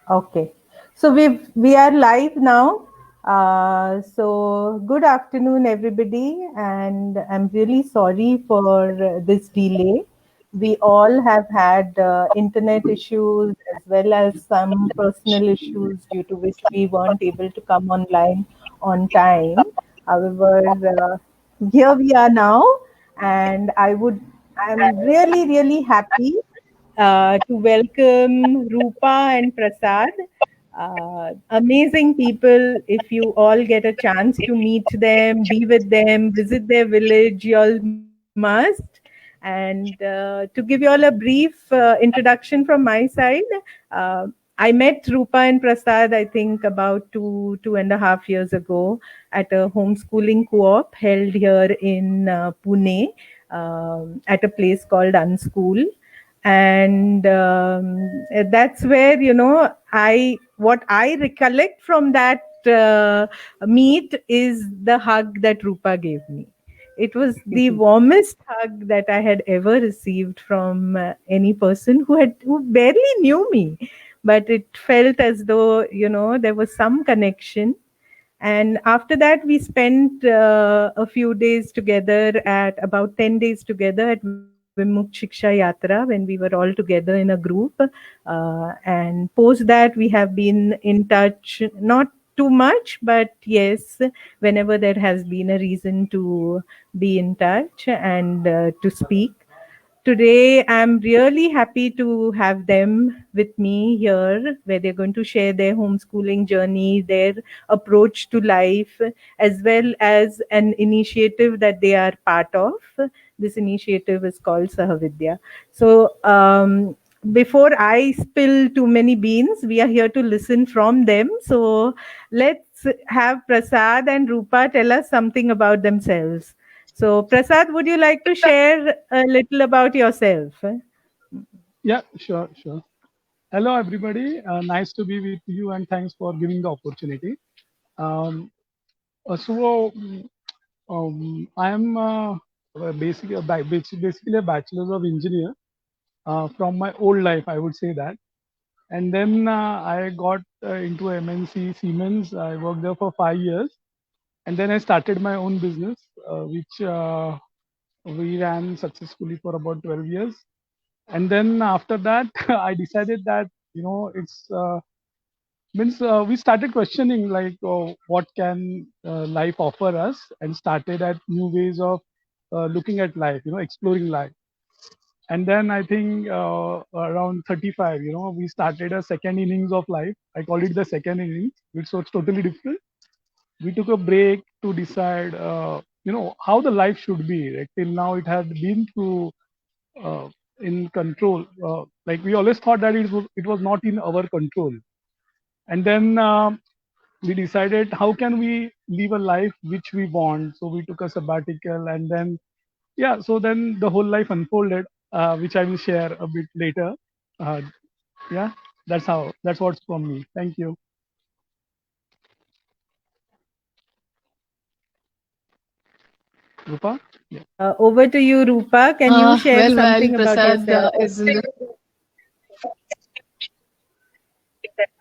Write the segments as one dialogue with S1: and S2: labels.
S1: Okay, so we are live now. So good afternoon, everybody, and I'm really sorry for this delay. We all have had internet issues as well as some personal issues due to which we weren't able to come online on time. However, here we are now, and I'm really happy to welcome Rupa and Prasad. Amazing people. If you all get a chance to meet them, be with them, visit their village, you all must. And to give you all a brief introduction from my side, uh, I met Rupa and Prasad, I think, about 2.5 years ago at a homeschooling co-op held here in Pune at a place called Unschool. And that's where, what I recollect from that meet is the hug that Rupa gave me. It was the warmest hug that I had ever received from any person who barely knew me, but it felt as though, there was some connection. And after that, we spent a few days together, at about 10 days together at Vimukh Shiksha Yatra, when we were all together in a group. And post that, we have been in touch, not too much, but yes, whenever there has been a reason to be in touch and to speak. Today, I'm really happy to have them with me here, where they're going to share their homeschooling journey, their approach to life, as well as an initiative that they are part of. This initiative is called Sahavidya. So, before I spill too many beans, we are here to listen from them. So, let's have Prasad and Rupa tell us something about themselves. So, Prasad, would you like to share a little about yourself?
S2: Yeah, sure. Hello, everybody. Nice to be with you, and thanks for giving the opportunity. Um, I am basically a bachelor of engineer from my old life, I would say that. And then I got into MNC Siemens. I worked there for 5 years, and then I started my own business, which we ran successfully for about 12 years. And then after that, I decided that it's means we started questioning like what can life offer us, and started at new ways of looking at life, exploring life. And then I think around 35, we started a second innings of life. I call it the second innings, which was totally different. We took a break to decide how the life should be. Like till now it had been to uh, in control. Like we always thought that it was not in our control. And then we decided how can we live a life which we want. So we took a sabbatical, and then so then the whole life unfolded, which I will share a bit later. Uh, yeah, that's what's from me. Thank you, Rupa. Yeah.
S1: Over to you, Rupa. Can you share
S3: Well,
S1: something about
S3: Prasad
S1: yourself?
S3: is in the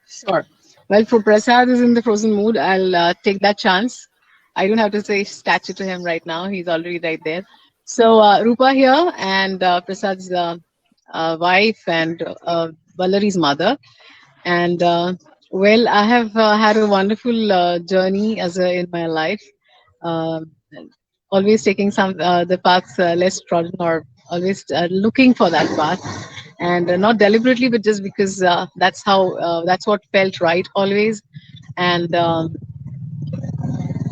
S3: sure. Well, for Prasad is in the frozen mood. I'll take that chance. I don't have to say statue to him right now. He's already right there. So Rupa here, and Prasad's wife, and Vallari's mother. And well, I have had a wonderful journey in my life. Um Always taking the paths less trodden, or always looking for that path, and not deliberately, but just because that's what felt right always. And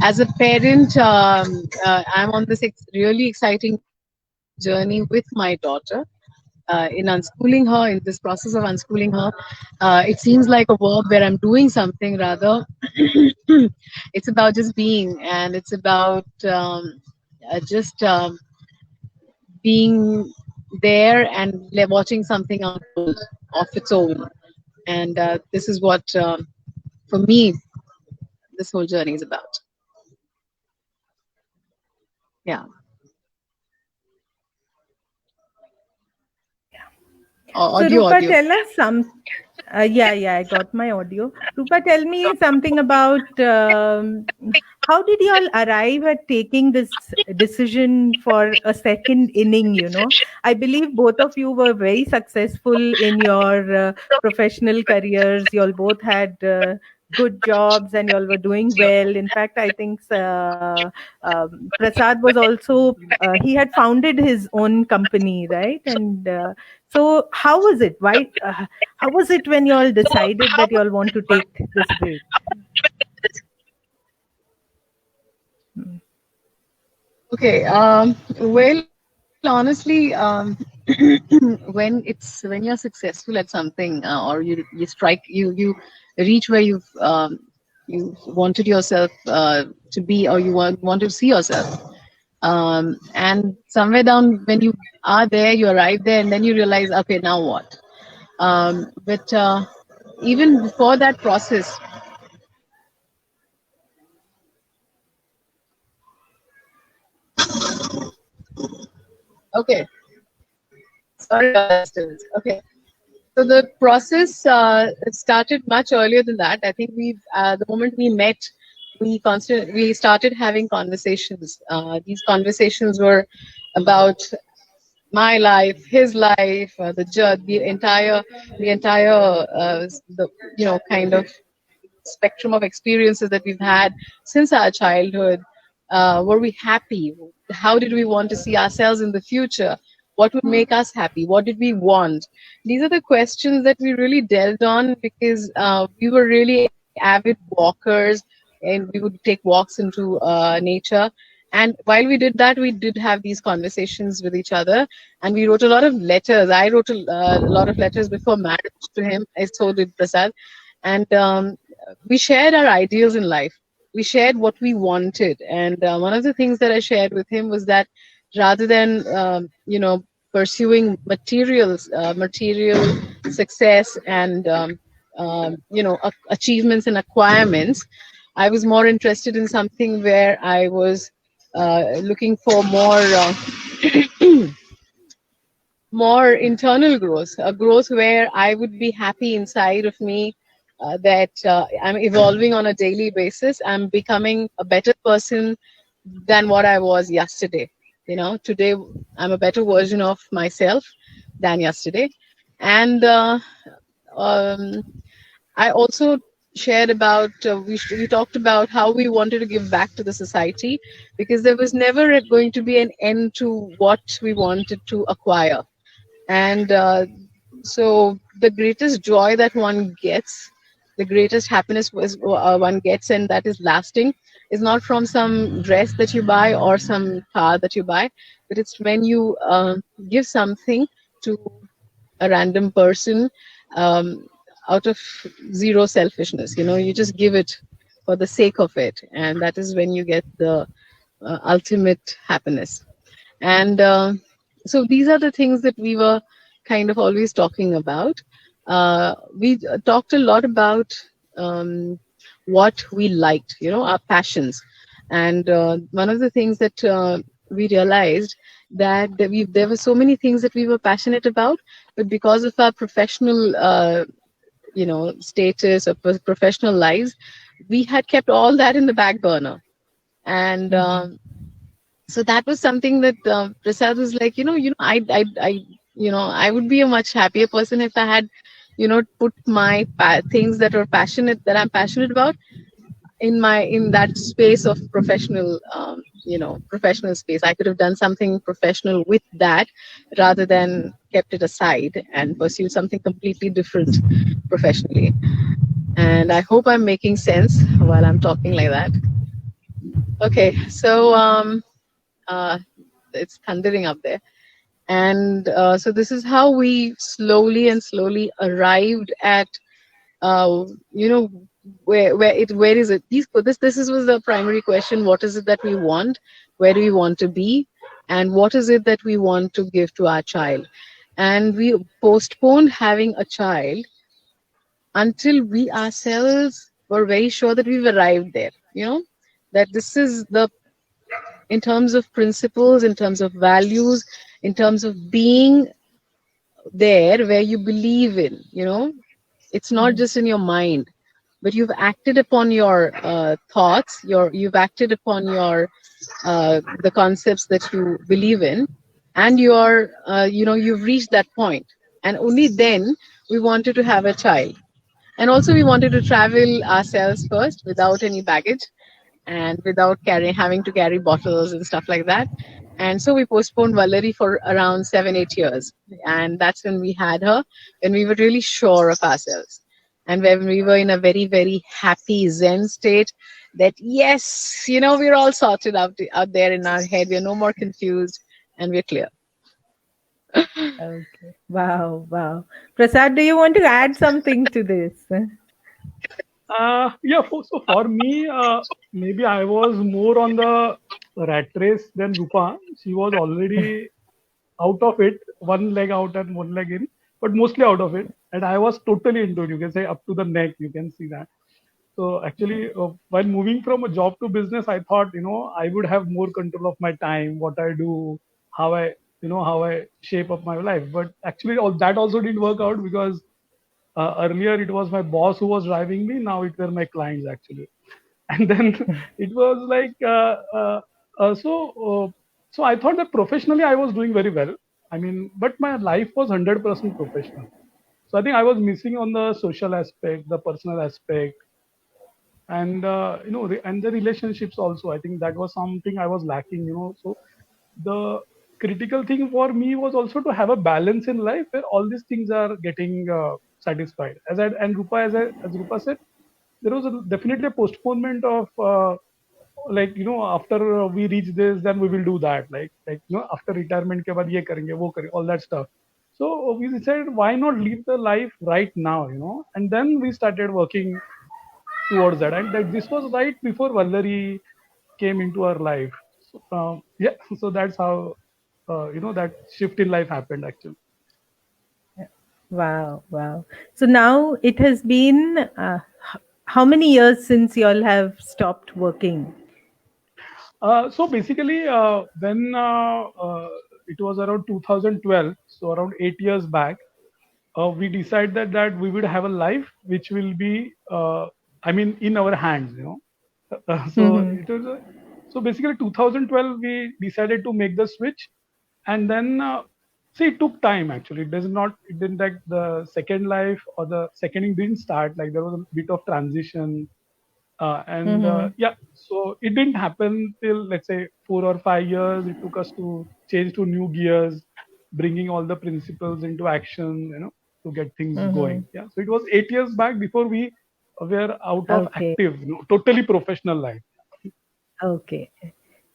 S3: as a parent, I'm on this really exciting journey with my daughter. In unschooling her, in this process of unschooling her, it seems like a verb where I'm doing something. Rather, it's about just being, and it's about just being there and watching something unfold of its own. And this is what, for me, this whole journey is about. Yeah.
S1: So,
S3: Audio,
S1: Rupa,
S3: audio.
S1: tell us some. Yeah, I got my audio. Rupa, tell me something about how did you all arrive at taking this decision for a second inning? I believe both of you were very successful in your professional careers. You all both had good jobs and you all were doing well. In fact, I think Prasad was also, he had founded his own company, right? And so, how was it? How was it when you all decided that you all want to take this break? Mm.
S3: Okay. Well, honestly, when you're successful at something, or you strike, you reach where you wanted yourself to be, or you want to see yourself. And somewhere down, when you are there, you arrive there, and then you realize, okay, now what? But even before that process, okay, sorry about that disturbance. Okay. So the process started much earlier than that. I think the moment we met, we started having conversations. These conversations were about my life, his life, the kind of spectrum of experiences that we've had since our childhood. Were we happy? How did we want to see ourselves in the future? What would make us happy? What did we want? These are the questions that we really delved on, because we were really avid walkers, and we would take walks into nature. And while we did that, we did have these conversations with each other, and we wrote a lot of letters. I wrote a lot of letters before marriage to him. So did Prasad. And we shared our ideals in life. We shared what we wanted. And one of the things that I shared with him was that rather than, pursuing material success and, achievements and acquirements, I was more interested in something where I was looking for more internal growth, a growth where I would be happy inside of me, that I'm evolving on a daily basis. I'm becoming a better person than what I was yesterday. Today I'm a better version of myself than yesterday. And um, I also shared about, we talked about how we wanted to give back to the society, because there was never going to be an end to what we wanted to acquire. And so the greatest joy that one gets, the greatest happiness one gets, and that is lasting, is not from some dress that you buy or some car that you buy, but it's when you give something to a random person, um, out of zero selfishness. You just give it for the sake of it, and that is when you get the ultimate happiness. And so these are the things that we were kind of always talking about. We talked a lot about what we liked, our passions. And one of the things that we realized, that there were so many things that we were passionate about, but because of our professional status or professional lives, we had kept all that in the back burner. And so that was something that Prasad was like, I would be a much happier person if I had, put my things that I'm passionate about in that space of professional, professional space. I could have done something professional with that, rather than kept it aside and pursued something completely different professionally. And I hope I'm making sense while I'm talking like that. Okay, so uh, it's thundering up there. And so this is how we slowly arrived at, you know where is it, this was the primary question. What is it that we want? Where do we want to be? And what is it that we want to give to our child? And we postponed having a child until we ourselves were very sure that we've arrived there, that this is the, in terms of principles, in terms of values, in terms of being there where you believe in, It's not just in your mind, but you've acted upon your thoughts. You've acted upon your the concepts that you believe in, and you've reached that point, and only then we wanted to have a child. And also we wanted to travel ourselves first without any baggage and without having to carry bottles and stuff like that. And so we postponed Valerie for around 7, 8 years. And that's when we had her, when we were really sure of ourselves. And when we were in a very, very happy Zen state that, yes, we're all sorted out there in our head. We're no more confused and we're clear.
S1: Okay. Wow, wow. Prasad, do you want to add something to this?
S2: Yeah, so for me, maybe I was more on the rat race than Rupa. She was already out of it, one leg out and one leg in, but mostly out of it. And I was totally into it. You can say up to the neck, you can see that. So actually, while moving from a job to business, I thought, I would have more control of my time, what I do, how I shape up my life. But actually, all that also didn't work out because earlier it was my boss who was driving me. Now it were my clients actually, and then it was like so I thought that professionally I was doing very well. I mean, but my life was 100% professional. So I think I was missing on the social aspect, the personal aspect, and and the relationships also. I think that was something I was lacking. So the critical thing for me was also to have a balance in life where all these things are getting satisfied. And Rupa, as Rupa said, there was definitely a postponement of after we reach this, then we will do that. After retirement ke baad ye karenge, wo karenge, all that stuff. So we decided, why not live the life right now, and then we started working towards that. And that this was right before Vallari came into our life. So, yeah, so that's how that shift in life happened actually.
S1: Wow, wow. So now it has been how many years since y'all have stopped working?
S2: So basically, when it was around 2012, so around 8 years back, we decided that we would have a life which will be, I mean, in our hands. So
S1: Mm-hmm.
S2: it was, so basically 2012 we decided to make the switch, and then see, it took time actually. It didn't like the second life or the seconding didn't start. Like there was a bit of transition, and
S1: Mm-hmm.
S2: yeah, so it didn't happen till, let's say, 4 or 5 years. It took us to change to new gears, bringing all the principles into action, to get things
S1: Mm-hmm.
S2: going. Yeah, so it was 8 years back before we were out of
S1: Okay.
S2: active, totally professional life.
S1: Okay.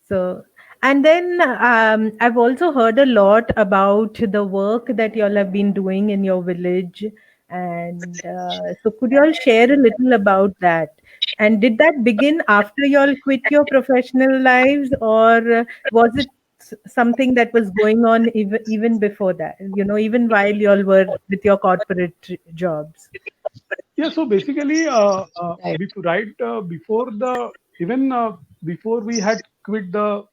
S1: So, and then I've also heard a lot about the work that y'all have been doing in your village. And so, could y'all share a little about that? And did that begin after y'all quit your professional lives, or was it something that was going on even before that? Even while y'all were with your corporate jobs.
S2: Yeah, so basically,
S3: Right.
S2: before the even before we had quit the,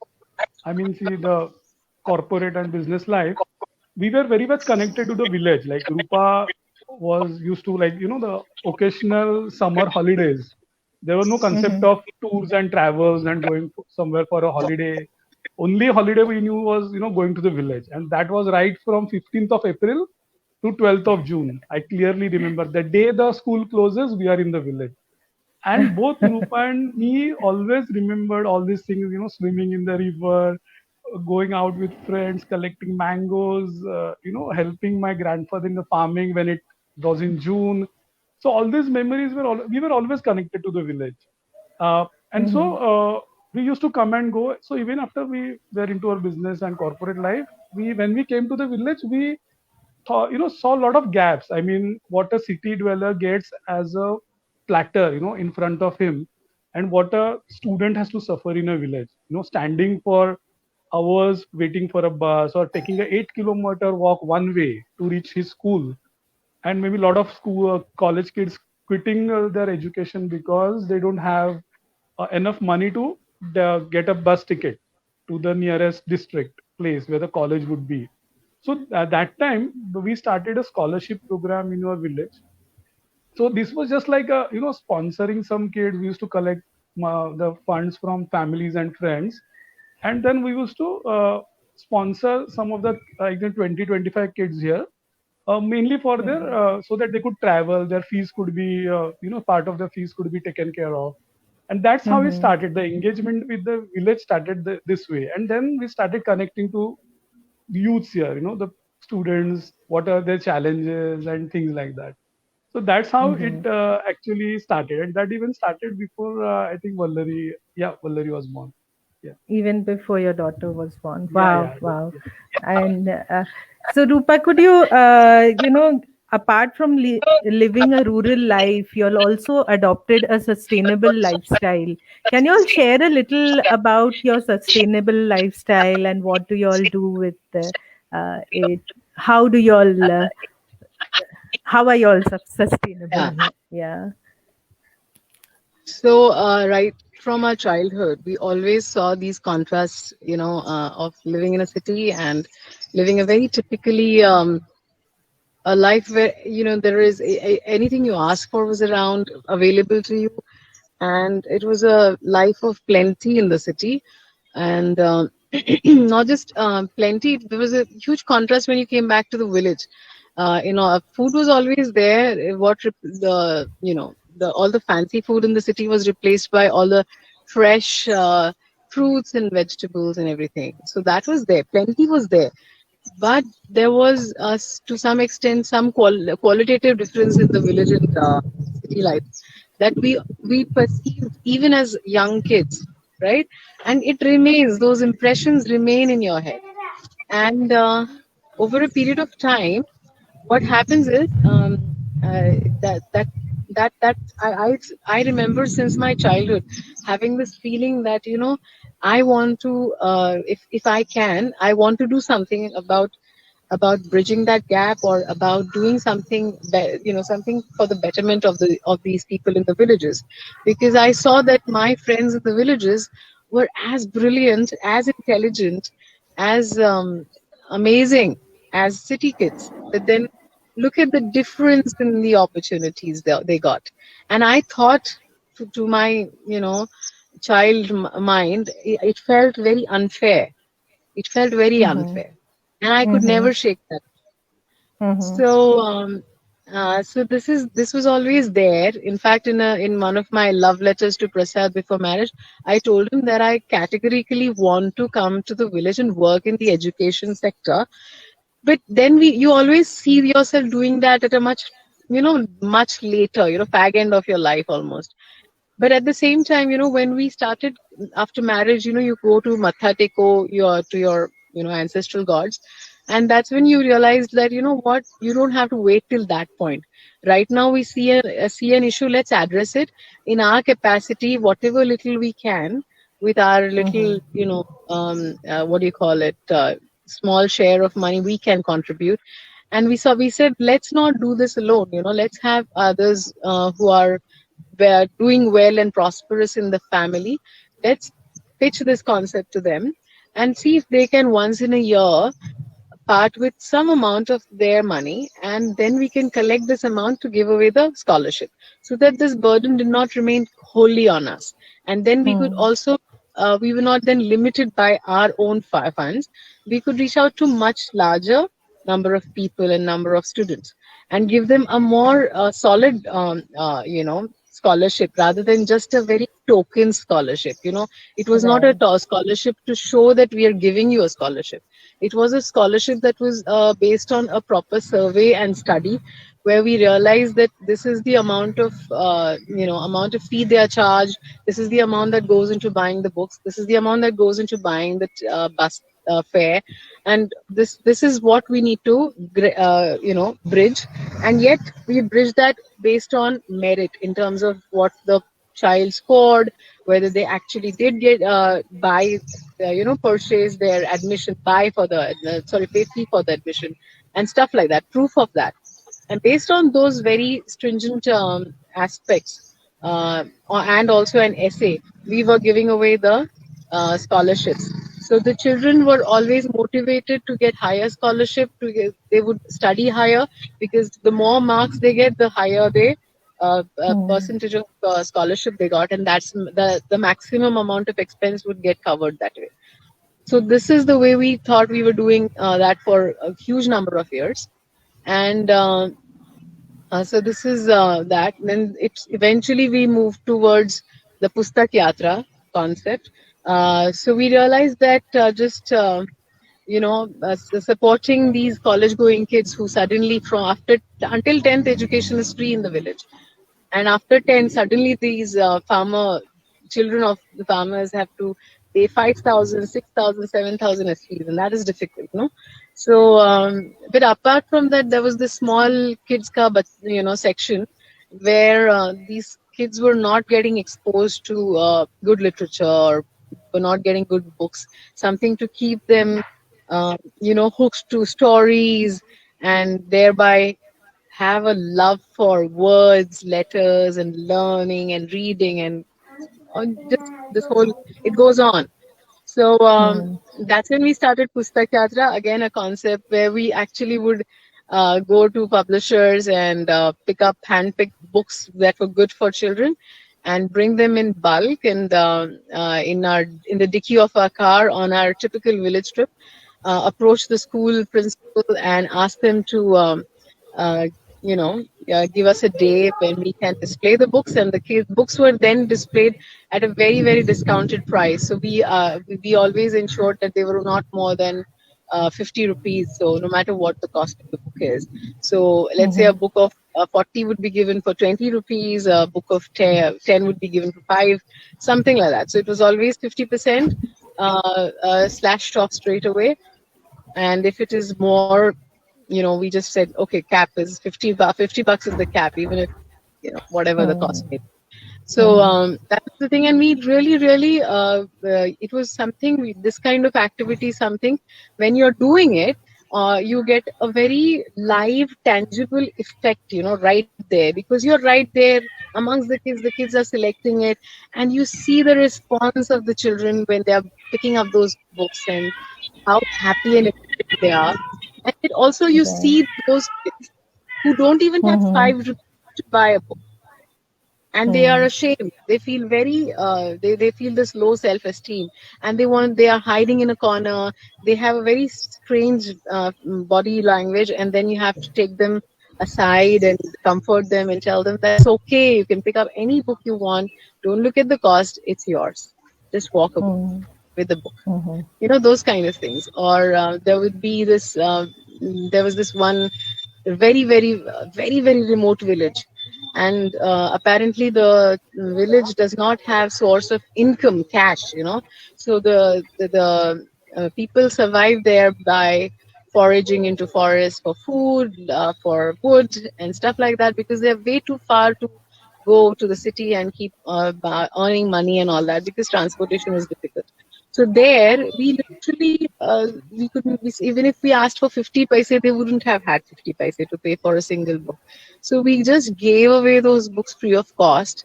S2: I mean, see, the corporate and business life, we were very much connected to the village. Like Rupa was used to, like, the occasional summer holidays. There were no concept
S1: Mm-hmm.
S2: of tours and travels and going somewhere for a holiday. Only holiday we knew was, going to the village. And that was right from 15th of April to 12th of June. I clearly remember the day the school closes, we are in the village. And both Rupa and me always remembered all these things, swimming in the river, going out with friends, collecting mangoes, helping my grandfather in the farming when it was in June. So all these memories we were always connected to the village. And so
S1: Mm-hmm.
S2: we used to come and go. So even after we were into our business and corporate life, when we came to the village, we saw a lot of gaps. I mean, what a city dweller gets as a platter, in front of him, and what a student has to suffer in a village, standing for hours waiting for a bus or taking a 8 kilometer walk one way to reach his school. And maybe a lot of school college kids quitting their education because they don't have enough money to get a bus ticket to the nearest district place where the college would be. So at that time we started a scholarship program in our village, So this was just like a, sponsoring some kids. We used to collect the funds from families and friends, and then we used to sponsor some of the like the 20 25 kids here, mainly for their
S1: Mhm.
S2: so that they could travel, their fees could be part of the fees could be taken care of. And that's how it
S1: Mhm.
S2: started. The engagement with the village started this way, and then we started connecting to youths here, the students, what are their challenges and things like that. So that's how it
S1: Mhm.
S2: actually started, and that even started before I think Vallari was born. Yeah,
S1: Even before your daughter was born.
S2: yeah,
S1: Wow,
S2: yeah,
S1: wow.
S2: yeah.
S1: And so, Rupa, could you, apart from living a rural life, you all also adopted a sustainable lifestyle. Can you all share a little about your sustainable lifestyle and what do you all do with it? How do you all, how are you all
S3: Yeah.
S1: sustainable? Yeah.
S3: So, right from our childhood, we always saw these contrasts, of living in a city and living a very typically a life where, there is anything you ask for was around, available to you, and it was a life of plenty in the city. And not just plenty, there was a huge contrast when you came back to the village. Food was always there. The all the fancy food in the city was replaced by all the fresh fruits and vegetables and everything. So that was there. Plenty was there, but there was, to some extent, some qualitative difference in the village and city life that we perceived even as young kids, right? And it remains; those impressions remain in your head. And over a period of time, what happens is, that that that I remember since my childhood having this feeling that, I want to, if I can, I want to do something about bridging that gap, or about doing something, something for the betterment of these people in the villages, because I saw that my friends in the villages were as brilliant, as intelligent, as amazing as city kids. But then look at the difference in the opportunities they got. And I thought, to my, child mind, it felt very unfair. It felt very
S1: Mm-hmm.
S3: unfair, and I could
S1: Mm-hmm.
S3: never shake that.
S1: Mm-hmm.
S3: So this was always there. In fact, in one of my love letters to Prasad before marriage, I told him that I categorically want to come to the village and work in the education sector. But then you always see yourself doing that at a much later, fag end of your life almost. But at the same time, when we started after marriage, you go to Matha Teko, to your ancestral gods, and that's when you realized that, what, you don't have to wait till that point. Right now we see an issue, let's address it in our capacity, whatever little we can, with our little,
S1: Mm-hmm.
S3: what do you call it, small share of money we can contribute. And we said, let's not do this alone, let's have others who are doing well and prosperous in the family. Let's pitch this concept to them and see if they can once in a year part with some amount of their money, and then we can collect this amount to give away the scholarship, so that this burden did not remain wholly on us. And then we could also, we were not then limited by our own funds. We could reach out to much larger number of people and number of students, and give them a more solid, scholarship, rather than just a very token scholarship. It was not a
S1: Right.
S3: scholarship to show that we are giving you a scholarship. It was a scholarship that was based on a proper survey and study, where we realized that this is the amount of fee they are charged. This is the amount that goes into buying the books. This is the amount that goes into buying the bus fare, and this is what we need to bridge. And yet we bridge that based on merit, in terms of what the child scored, whether they actually did get buy purchase their admission, buy for the sorry, pay fee for the admission, and stuff like that, proof of that. And based on those very stringent aspects, and also an essay, we were giving away the scholarships. So the children were always motivated to get higher scholarship. They would study higher, because the more marks they get, the higher they percentage of scholarship they got, and that's the maximum amount of expense would get covered that way. So this is the way we thought we were doing that for a huge number of years, and so this is that. Then it's eventually we moved towards the Pustak Yatra concept. So we realized that just supporting these college going kids who suddenly from after until 10th education is free in the village, and after 10 suddenly these farmer children of the farmers have to pay 5,000, 6,000, 7,000 as fees, and that is difficult, no? So but apart from that, there was this small kids ka section where these kids were not getting exposed to good literature, or were not getting good books, something to keep them hooked to stories, and thereby have a love for words, letters, and learning and reading, and just this whole, it goes on. So that's when we started Pustak Yatra, again a concept where we actually would go to publishers and pick up hand-picked books that were good for children, and bring them in bulk, and in the dicky of our car on our typical village trip, approach the school principal and ask them to uh, give us a day when we can display the books, and the kids books were then displayed at a very, very discounted price. So we always ensured that they were not more than 50 rupees, so no matter what the cost of the book is. So let's say a book of 40 would be given for 20 rupees, a book of 10 would be given for 5, something like that. So it was always 50% slashed off straight away. And if it is more, we just said, okay, cap is 50 bucks is the cap, even if whatever the cost may be. So that's the thing, and we really, it was something. This kind of activity, something when you're doing it, you get a very live, tangible effect, right there, because you're right there amongst the kids. The kids are selecting it, and you see the response of the children when they are picking up those books, and how happy and excited they are. And it also, you see those kids who don't even have 5 rupees to buy a book, and they are ashamed. They feel very they feel this low self-esteem, and they are hiding in a corner. They have a very strange body language, and then you have to take them aside and comfort them and tell them that it's okay, you can pick up any book you want, don't look at the cost, it's yours, just walk away with the book, those kind of things. Or there would be this there was this one very, very remote village, and apparently the village does not have source of income, cash, so the people survive there by foraging into forest for food, for wood and stuff like that, because they're way too far to go to the city and keep earning money and all that, because transportation is difficult. So there, we literally, we couldn't, even if we asked for 50 paise, they wouldn't have had 50 paise to pay for a single book. So we just gave away those books free of cost.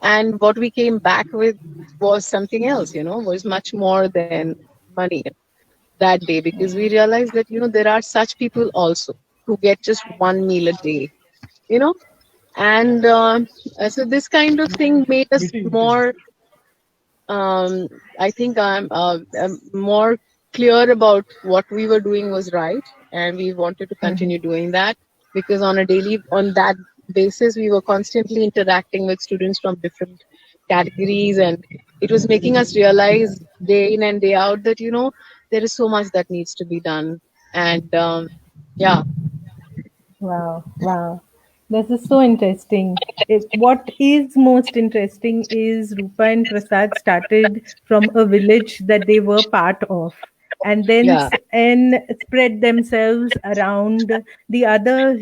S3: And what we came back with was something else, was much more than money that day, because we realized that, there are such people also who get just one meal a day, you know. And so this kind of thing made us more I think I'm more clear about what we were doing was right, and we wanted to continue doing that, because on that basis, we were constantly interacting with students from different categories, and it was making us realize day in and day out that, there is so much that needs to be done. And yeah.
S1: Wow, wow. This is so interesting. What is most interesting is Rupa and Prasad started from a village that they were part of, and then
S3: Yeah.
S1: and spread themselves around the other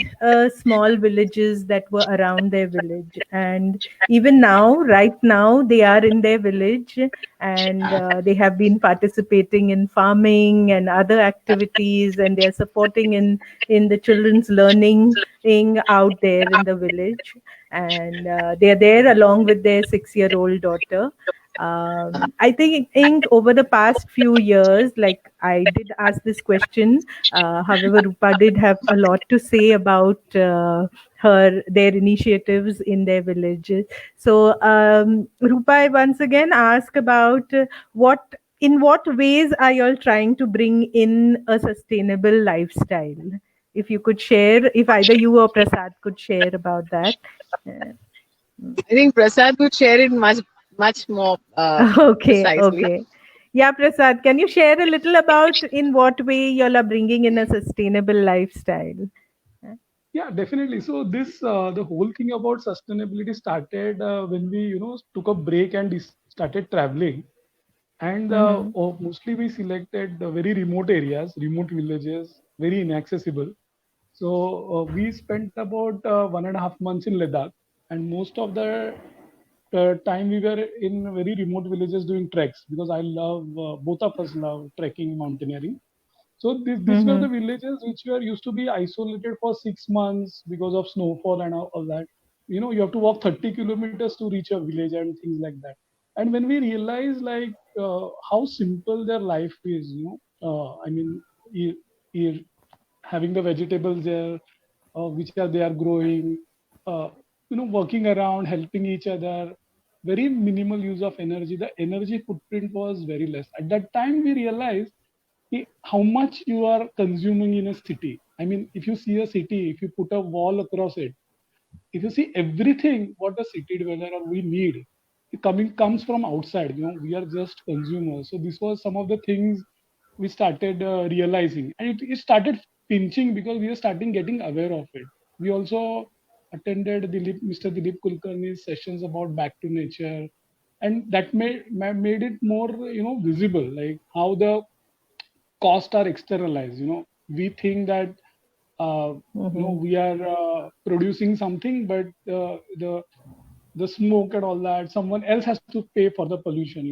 S1: small villages that were around their village. And even now, right now, they are in their village, and they have been participating in farming and other activities, and they are supporting in the children's learning out there in the village. And they're there along with their 6-year-old daughter. I think over the past few years, like I did ask this question. However, Rupa did have a lot to say about their initiatives in their villages. So, Rupa, I once again ask about in what ways are you all trying to bring in a sustainable lifestyle? If you could share, if either you or Prasad could share about that. Uh,
S3: I think Prasad would share it much more
S1: Okay,
S3: precisely.
S1: okay. Yeah, Prasad, can you share a little about in what way you all are bringing in a sustainable lifestyle?
S2: Yeah, definitely. So this the whole thing about sustainability started when we took a break and started traveling, and
S1: Mm-hmm.
S2: mostly we selected very remote areas, remote villages, very inaccessible. So we spent about 1.5 months in Ladakh, and most of the time we were in very remote villages doing treks, because I love both of us love trekking, mountaineering. So these were the
S1: Mm-hmm.
S2: villages which were used to be isolated for 6 months because of snowfall and all that. You have to walk 30 kilometers to reach a village and things like that. And when we realize like how simple their life is, I mean, you, you having the vegetables there, which are they are growing, uh, working around, helping each other, very minimal use of energy. The energy footprint was very less. At that time, we realized how much you are consuming in a city. I mean, if you see a city, if you put a wall across it, if you see everything what a city dweller or we need, it coming comes from outside. We are just consumers. So this was some of the things we started realizing, and it started pinching because we are starting getting aware of it. We also attended Mr. Dilip Kulkarni's sessions about back to nature, and that made it more visible, like how the costs are externalized. We think that
S1: Mm-hmm.
S2: we are producing something, but the smoke and all that, someone else has to pay for the pollution.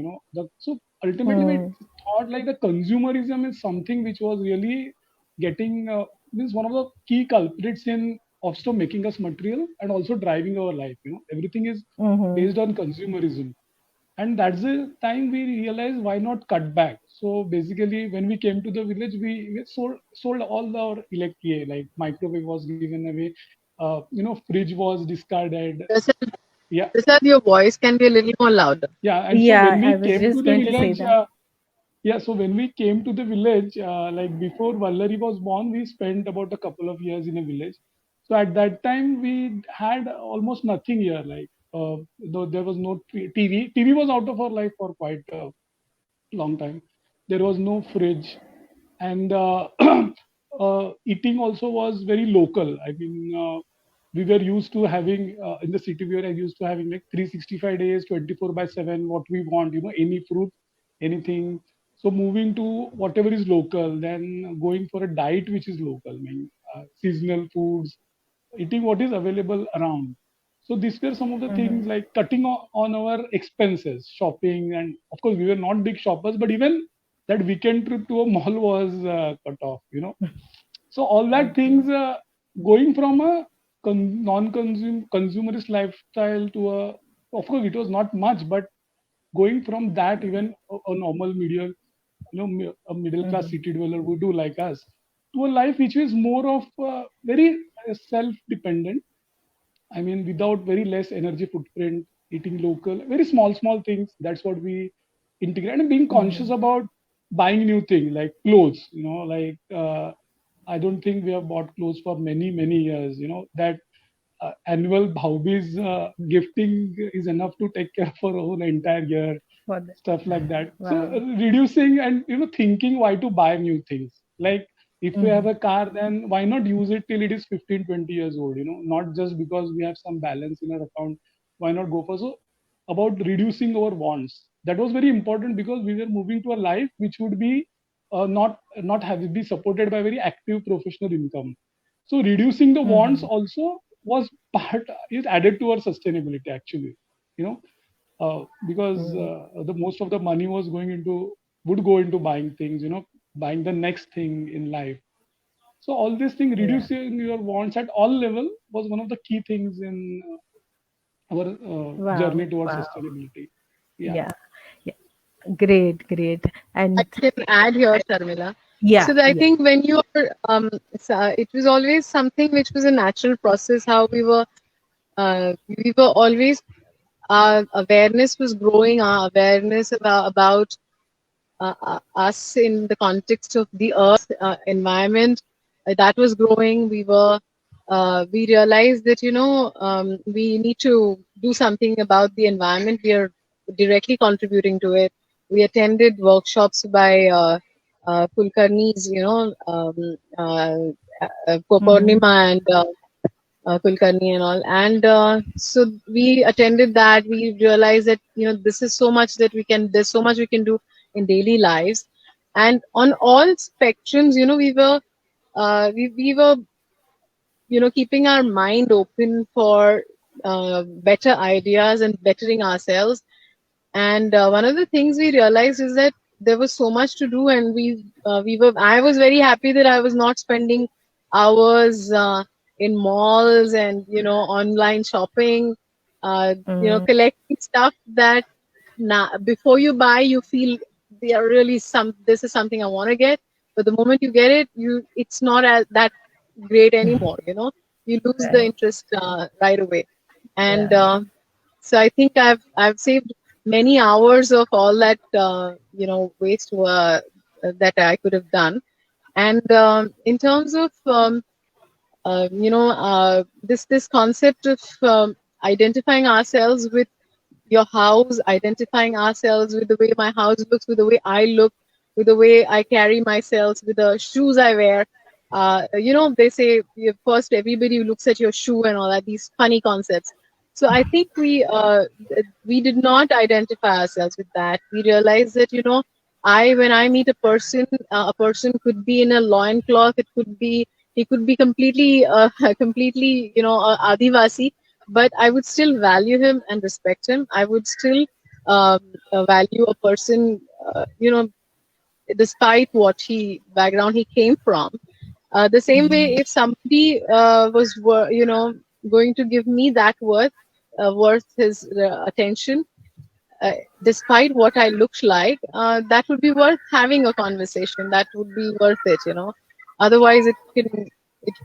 S2: So ultimately we
S1: Mm-hmm.
S2: thought like the consumerism is something which was really getting means one of the key culprits in also making us material and also driving our life. Everything is
S1: Mm-hmm.
S2: based on consumerism, and that's the time we realized why not cut back. So basically when we came to the village, we sold all our electric, like microwave was given away, fridge was discarded.
S3: Prasad,
S2: Yeah.
S3: Prasad, your voice can be a little more louder.
S2: Yeah, and so
S1: Yeah,
S2: when we
S1: I was
S2: came to
S1: just
S2: the
S1: going to say
S2: village,
S1: that.
S2: yeah, so when we came to the village, like before Vallari was born, we spent about a couple of years in a village. So at that time, we had almost nothing here. Like, though there was no TV. TV was out of our life for quite a long time. There was no fridge, and eating also was very local. I mean, we were used to having in the city, we were used to having like 365 days, 24/7, what we want. Any fruit, anything. So moving to whatever is local, then going for a diet which is local, I mean, seasonal foods, eating what is available around. So these were some of the
S1: Mm-hmm.
S2: things, like cutting on our expenses, shopping, and of course we were not big shoppers, but even that weekend trip to a mall was cut off. So all that
S1: Okay.
S2: things, going from a consumerist lifestyle to of course it was not much, but going from that, even a normal medium, a middle class
S1: Mm-hmm.
S2: city dweller would do like us, to a life which is more of very self dependent. I mean, without very less energy footprint, eating local, very small things. That's what we integrate, and being conscious
S1: Mm-hmm.
S2: about buying new things like clothes. Like I don't think we have bought clothes for many years. That annual Bhaubis gifting is enough to take care of our whole entire year,
S1: For that.
S2: stuff like that. So
S1: Wow.
S2: reducing and thinking why to buy new things. Like if we have
S1: Mm-hmm.
S2: a car, then why not use it till it is 15, 20 years old? Not just because we have some balance in our account. Why not go for so about reducing our wants? That was very important because we were moving to a life which would be not have be supported by very active professional income. So reducing the wants
S1: Mm-hmm.
S2: also was part is added to our sustainability actually. You know, because
S1: Mm-hmm.
S2: the most of the money was going into would go into buying things, buying the next thing in life. So all this thing,
S1: Yeah.
S2: reducing your wants at all level, was one of the key things in our journey
S1: Wow.
S2: towards
S1: Wow.
S2: sustainability. Yeah.
S1: Yeah. Great, great.
S3: I
S1: And
S3: can add here, Sharmila.
S1: yeah,
S3: So I
S1: yeah.
S3: think when you are, it was always something which was a natural process. How we were always, our awareness was growing. Our awareness about us in the context of the earth environment that was growing. We realized that we need to do something about the environment. We are directly contributing to it. We attended workshops by Kulkarnis,
S1: Mm,
S3: Purnima and Kulkarni and all. And so we attended that. We realized that this is so much that there's so much we can do in daily lives, and on all spectrums. We were keeping our mind open for better ideas and bettering ourselves. And one of the things we realized is that there was so much to do, and we were. I was very happy that I was not spending hours in malls and online shopping,
S1: mm,
S3: collecting stuff that before you buy you feel they are really this is something I want to get, but the moment you get it, it's not as that great anymore. You lose the
S1: right.
S3: interest right away, and
S1: Yeah.
S3: so I think I've saved many hours of all that waste that I could have done. And in terms of this concept of identifying ourselves with your house, identifying ourselves with the way my house looks, with the way I look, with the way I carry myself, with the shoes I wear. They say first everybody looks at your shoe and all that, these funny concepts. So I think we did not identify ourselves with that. We realized that when I meet a person could be in a loincloth, he could be completely completely Adivasi, but I would still value him and respect him. I would still value a person, despite what he background he came from. The same way,
S1: Mm,
S3: if somebody was, going to give me that worth his attention, uh, despite what I looked like, that would be worth having a conversation. That would be worth it. Otherwise,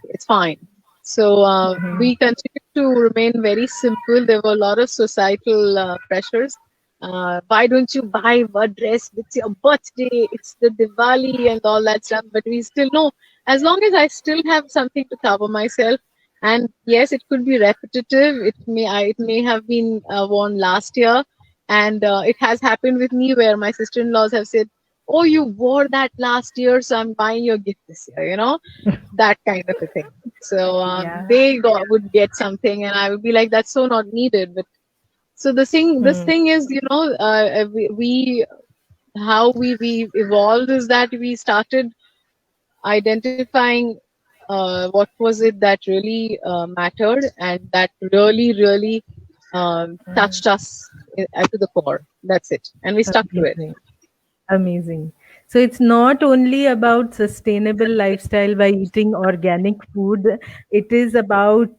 S3: it's fine. So
S1: mhm.
S3: we continue to remain very simple. There were a lot of societal pressures. Why don't you buy a dress? It's your birthday. It's the Diwali and all that stuff. But we still know, as long as I still have something to cover myself, and yes, it could be repetitive. It may have been worn last year, and it has happened with me where my sister-in-laws have said, "Oh, you wore that last year, so I'm buying your gift this year." That kind of a thing. So
S1: Yeah.
S3: would get something, and I would be like, "That's so not needed." But so this
S1: Mm,
S3: thing is, we how we evolved is that we started identifying what was it that really mattered and that really touched us to the core. That's it, and we stuck to it.
S1: amazing. Amazing. So it's not only about sustainable lifestyle by eating organic food, it is about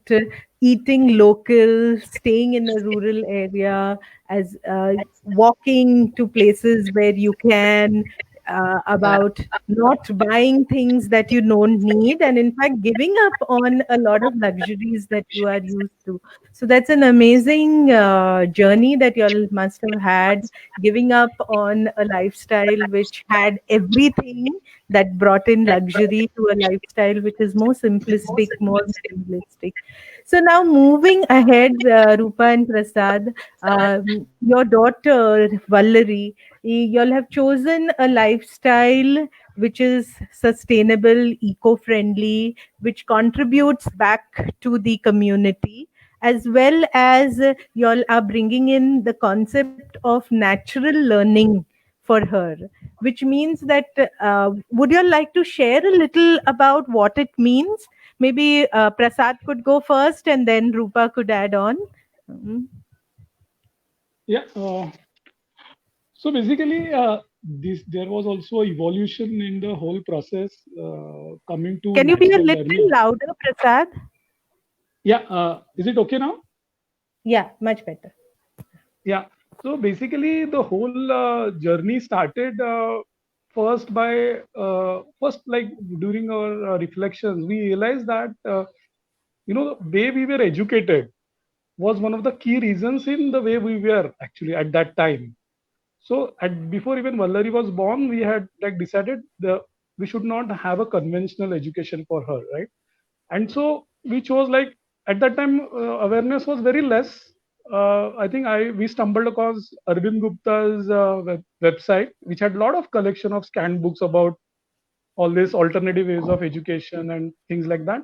S1: eating local, staying in a rural area, as walking to places where you can,
S3: Yeah.
S1: about not buying things that you don't need, and in fact giving up on a lot of luxuries that you are used to. So that's an amazing journey that you all must have had, giving up on a lifestyle which had everything that brought in luxury to a lifestyle which is more simplistic, more minimalistic. So now moving ahead, Rupa and Prasad, your daughter Vallari, you'll have chosen a lifestyle which is sustainable, eco-friendly, which contributes back to the community, as well as y'all are bringing in the concept of natural learning for her, which means that would you like to share a little about what it means? Maybe Prasad could go first and then Rupa could add on. Mm.
S2: Yeah. So basically, this there was also evolution in the whole process, coming to
S1: Can you be a
S2: natural
S1: little
S2: learning.
S1: louder, Prasad?
S2: Yeah. Is it okay now?
S1: Yeah, much better.
S2: Yeah. So basically, the whole journey started first like during our reflections, we realized that the way we were educated was one of the key reasons in the way we were actually at that time. So before even Vallari was born, we had like decided we should not have a conventional education for her, right? And so we chose like at that time awareness was very less. I think I we stumbled across Arvind Gupta's website, which had a lot of collection of scanned books about all these alternative ways of education and things like that.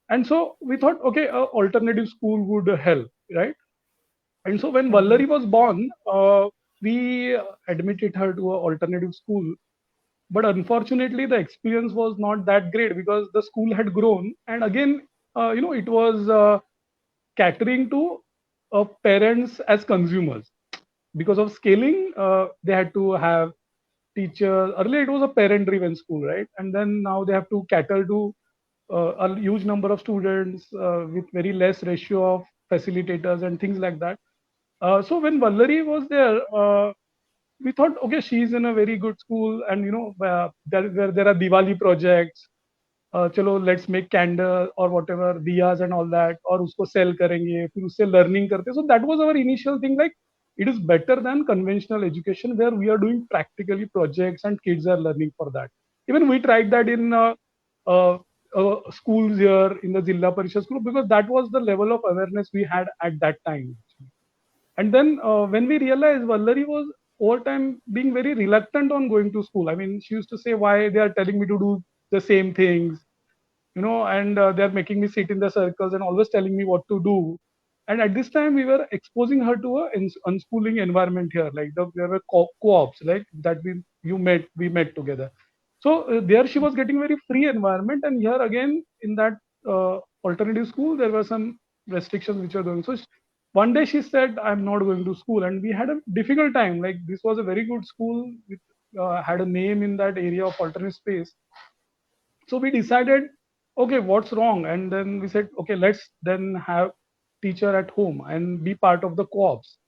S2: And so we thought, okay, alternative school would help, right? And so when
S1: Mhm.
S2: Vallari was born, we admitted her to an alternative school. But unfortunately, the experience was not that great because the school had grown, and again, it was catering to parents as consumers. Because of scaling, they had to have teachers. Earlier, it was a parent-driven school, right? And then now they have to cater to a huge number of students with very less ratio of facilitators and things like that. So when Vallari was there, we thought, okay, she's in a very good school, and where there are Diwali projects. चलो let's make candle or whatever diyas and all that और उसको sell करेंगे फिर उससे learning करते so that was our initial thing like it is better than conventional education where we are doing practically projects and kids are learning for that even we tried that in uh, schools here in the Jilla Parishad school because that was the level of awareness we had at that time. And then when we realized Vallari was over time being very reluctant on going to school. I mean, she used to say, why they are telling me to do the same things, and they're making me sit in the circles and always telling me what to do. And at this time, we were exposing her to a unschooling environment here. Like there were co-ops, like that we met together. So there she was getting very free environment, and here again in that alternative school there were some restrictions which are going. So one day she said, "I'm not going to school," and we had a difficult time. Like this was a very good school, with, had a name in that area of alternate space. So we decided, okay, what's wrong? And then we said, okay, let's then have teacher at home and be part of the co-ops.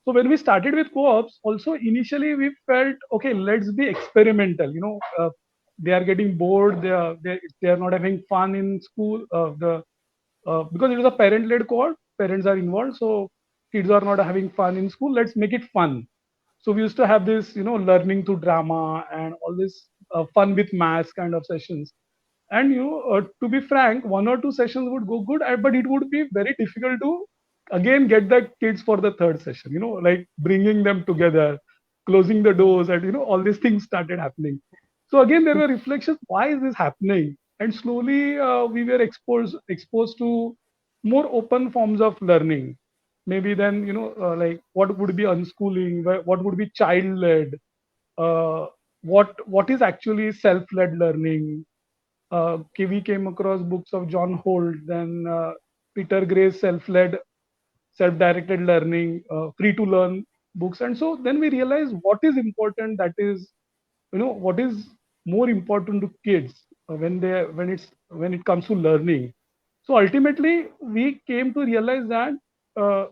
S2: So when we started with co-ops, also initially we felt, okay, let's be experimental. They are getting bored. They are not having fun in school. The Because it is a parent-led co-op, parents are involved, so kids are not having fun in school. Let's make it fun. So we used to have this, learning through drama and all this fun with maths kind of sessions. And to be frank, one or two sessions would go good, but it would be very difficult to again get the kids for the third session. Like bringing them together, closing the doors, and all these things started happening. So again, there were reflections. Why is this happening? And slowly we were exposed to more open forms of learning. Maybe then like what would be unschooling, what would be child led, uh, what is actually self led learning. We came across books of John Holt, then Peter Gray's self-led, self-directed learning, free to learn books, and so then we realized what is important. That is, what is more important to kids when it comes to learning. So ultimately, we came to realize that uh,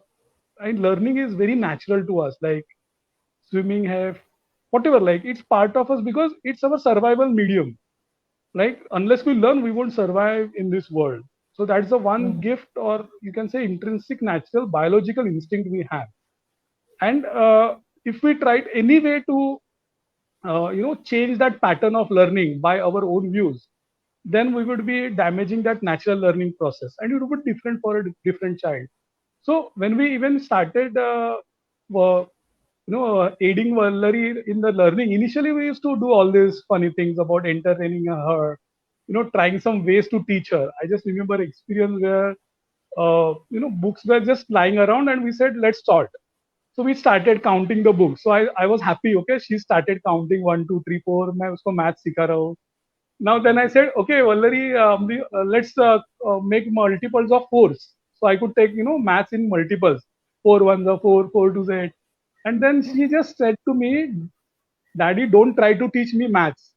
S2: and learning is very natural to us, like swimming, have whatever. Like it's part of us because it's our survival medium. Like unless we learn, we won't survive in this world. So that's the one
S1: Mhm.
S2: gift, or you can say intrinsic natural biological instinct we have. And if we tried any way to change that pattern of learning by our own views, then we would be damaging that natural learning process, and it would be different for a different child. So when we even started aiding Vallari in the learning. Initially, we used to do all these funny things about entertaining her, trying some ways to teach her. I just remember experience where, books were just lying around and we said, let's start. So we started counting the books. So I was happy. Okay, she started counting 1, 2, 3, 4. मैं उसको math सिखा रहा हूँ. Now then I said, okay, Vallari, let's make multiples of fours. So I could take, maths in multiples. 4 ones are 4, 4 twos are 8. And then she just said to me, Daddy, don't try to teach me maths.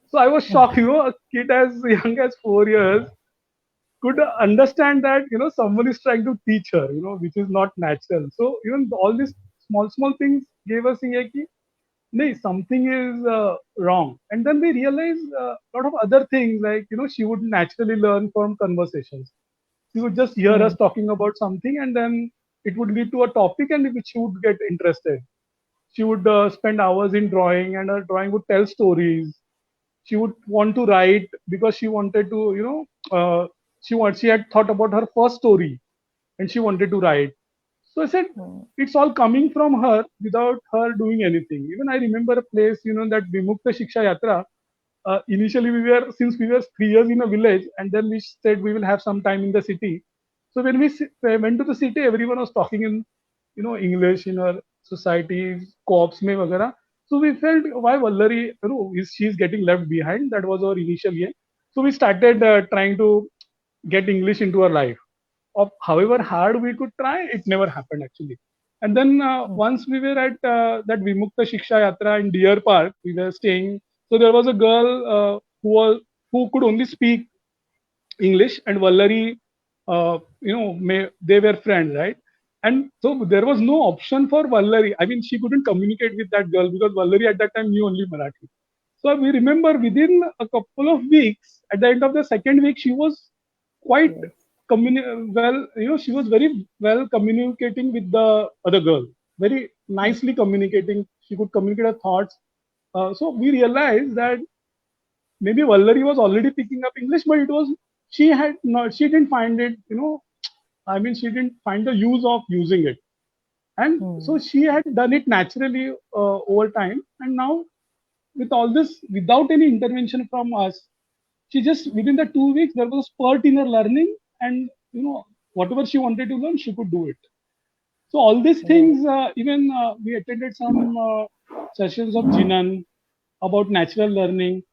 S2: So I was shocked, a kid as young as 4 years could understand that, someone is trying to teach her, which is not natural. So even all these small things gave us कि no, something is wrong. And then we realized a lot of other things, like, she would naturally learn from conversations. She would just hear us
S1: Hmm.
S2: talking about something, and then it would lead to a topic and which she would get interested. She would spend hours in drawing, and her drawing would tell stories. She would want to write because she wanted to, she had thought about her first story and she wanted to write. So I said,
S1: Hmm.
S2: it's all coming from her without her doing anything. Even I remember a place, that Vimukta Shiksha Yatra. Initially, since we were 3 years in a village, and then we said we will have some time in the city. So when went to the city, everyone was talking in, English in our society, co-ops mein vagara. So we felt, why Vallari, she's getting left behind. That was our initial aim. So we started trying to get English into our life. Of however hard we could try, it never happened actually. And then
S1: Hmm.
S2: once we were at that Vimukta Shiksha Yatra in Deer Park, we were staying. So there was a girl who could only speak English, and Vallari, they were friends, right? And so there was no option for Vallari. I mean, she couldn't communicate with that girl because Vallari at that time knew only Marathi. So we remember within a couple of weeks, at the end of the second week, she was quite
S1: Yes.
S2: well, she was very well communicating with the other girl, very
S1: Hmm.
S2: nicely communicating. She could communicate her thoughts. So we realized that maybe Vallari was already picking up English, but she didn't find it, I mean, she didn't find the use of using it. And
S1: Hmm.
S2: so she had done it naturally over time. And now, with all this, without any intervention from us, she just, within the 2 weeks, there was a spurt in her learning. And, whatever she wanted to learn, she could do it. So all these
S1: Right.
S2: things, even we attended some sessions of Jinan about natural learning.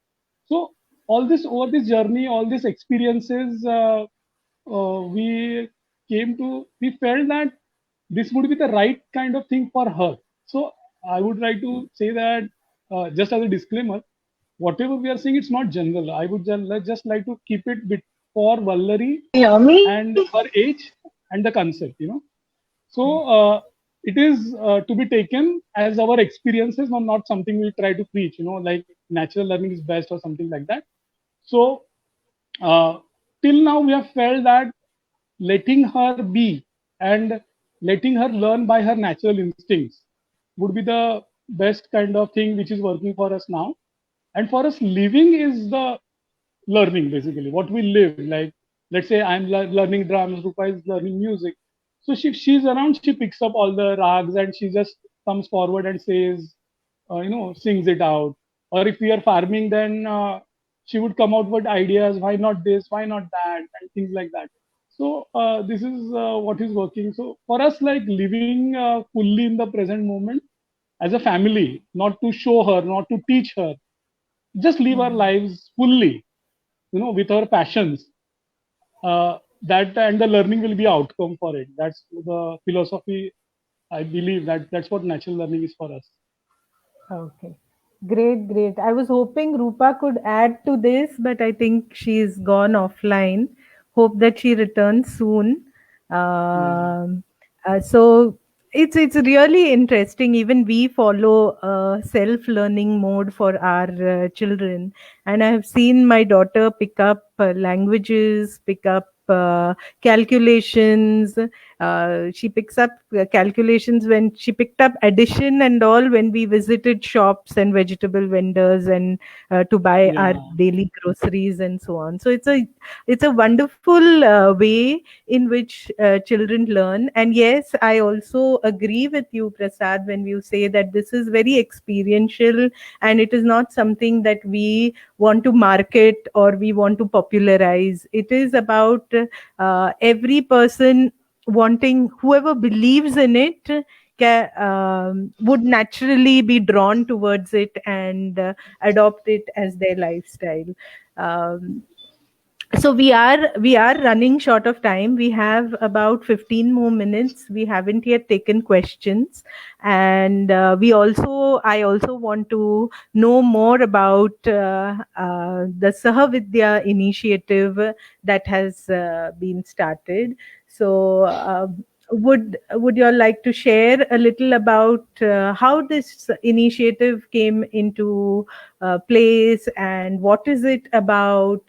S2: So all this, over this journey, all these experiences, we felt that this would be the right kind of thing for her. So I would like to say that, just as a disclaimer, whatever we are saying, it's not general. I would just like to keep it for Vallari
S3: Hear me?
S2: and her age and the concept,
S1: Hmm.
S2: so it is to be taken as our experiences, or not something we try to preach, like natural learning is best or something like that. So uh, till now we have felt that letting her be and letting her learn by her natural instincts would be the best kind of thing which is working for us now. And for us, living is the learning, basically what we live. Like, let's say I'm learning drums, Rupa is learning music. So she's around, she picks up all the rags and she just comes forward and says, sings it out. Or if we are farming, then she would come out with ideas, why not this, why not that, and things like that. So this is what is working. So for us, like living fully in the present moment as a family, not to show her, not to teach her, just live our
S1: Hmm.
S2: lives fully, with our passions. That and the learning will be outcome for it. That's the philosophy. I believe that that's what natural learning is for us.
S1: Okay. Great, great. I was hoping Rupa could add to this, but I think she's gone offline. Hope that she returns soon.
S2: Yeah.
S1: Um, so it's really interesting. Even we follow a self-learning mode for our children, and I have seen my daughter pick up languages, pick up calculations. She picks up calculations when she picked up addition and all when we visited shops and vegetable vendors and to buy our
S2: Yeah.
S1: daily groceries and so on. So it's a wonderful way in which children learn. And yes, I also agree with you, Prasad, when you say that this is very experiential and it is not something that we want to market or we want to popularize. It is about every person wanting, whoever believes in it would naturally be drawn towards it and adopt it as their lifestyle. um, so we are running short of time. We have about 15 more minutes. We haven't yet taken questions, and I also want to know more about the Sahavidya initiative that has been started. So would you all like to share a little about how this initiative came into place, and what is it about,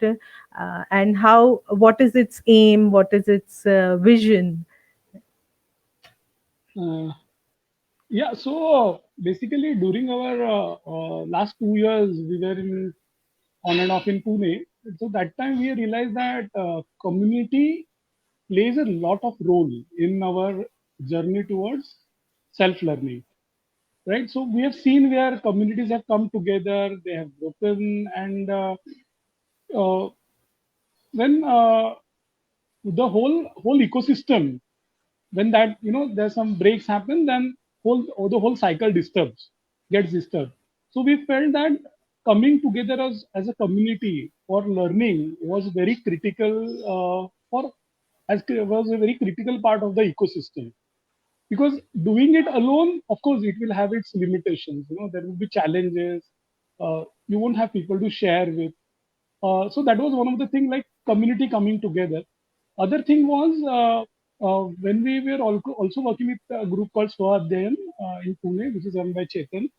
S1: and how what is its aim, what is its vision?
S2: Uh, yeah, so basically during our last 2 years, we were in on and off in Pune. So that time we realized that community plays a lot of role in our journey towards self-learning, right? So we have seen where communities have come together, they have broken, and uh, when the whole ecosystem, when that there's some breaks happen, then the whole cycle gets disturbed. So we felt that coming together as a community for learning was very critical, for as was a very critical part of the ecosystem, because doing it alone, of course, it will have its limitations. There will be challenges. You won't have people to share with. So that was one of the things, like community coming together. Other thing was, when we were also working with a group called Swadhyayam in Pune, which is run by Chetan.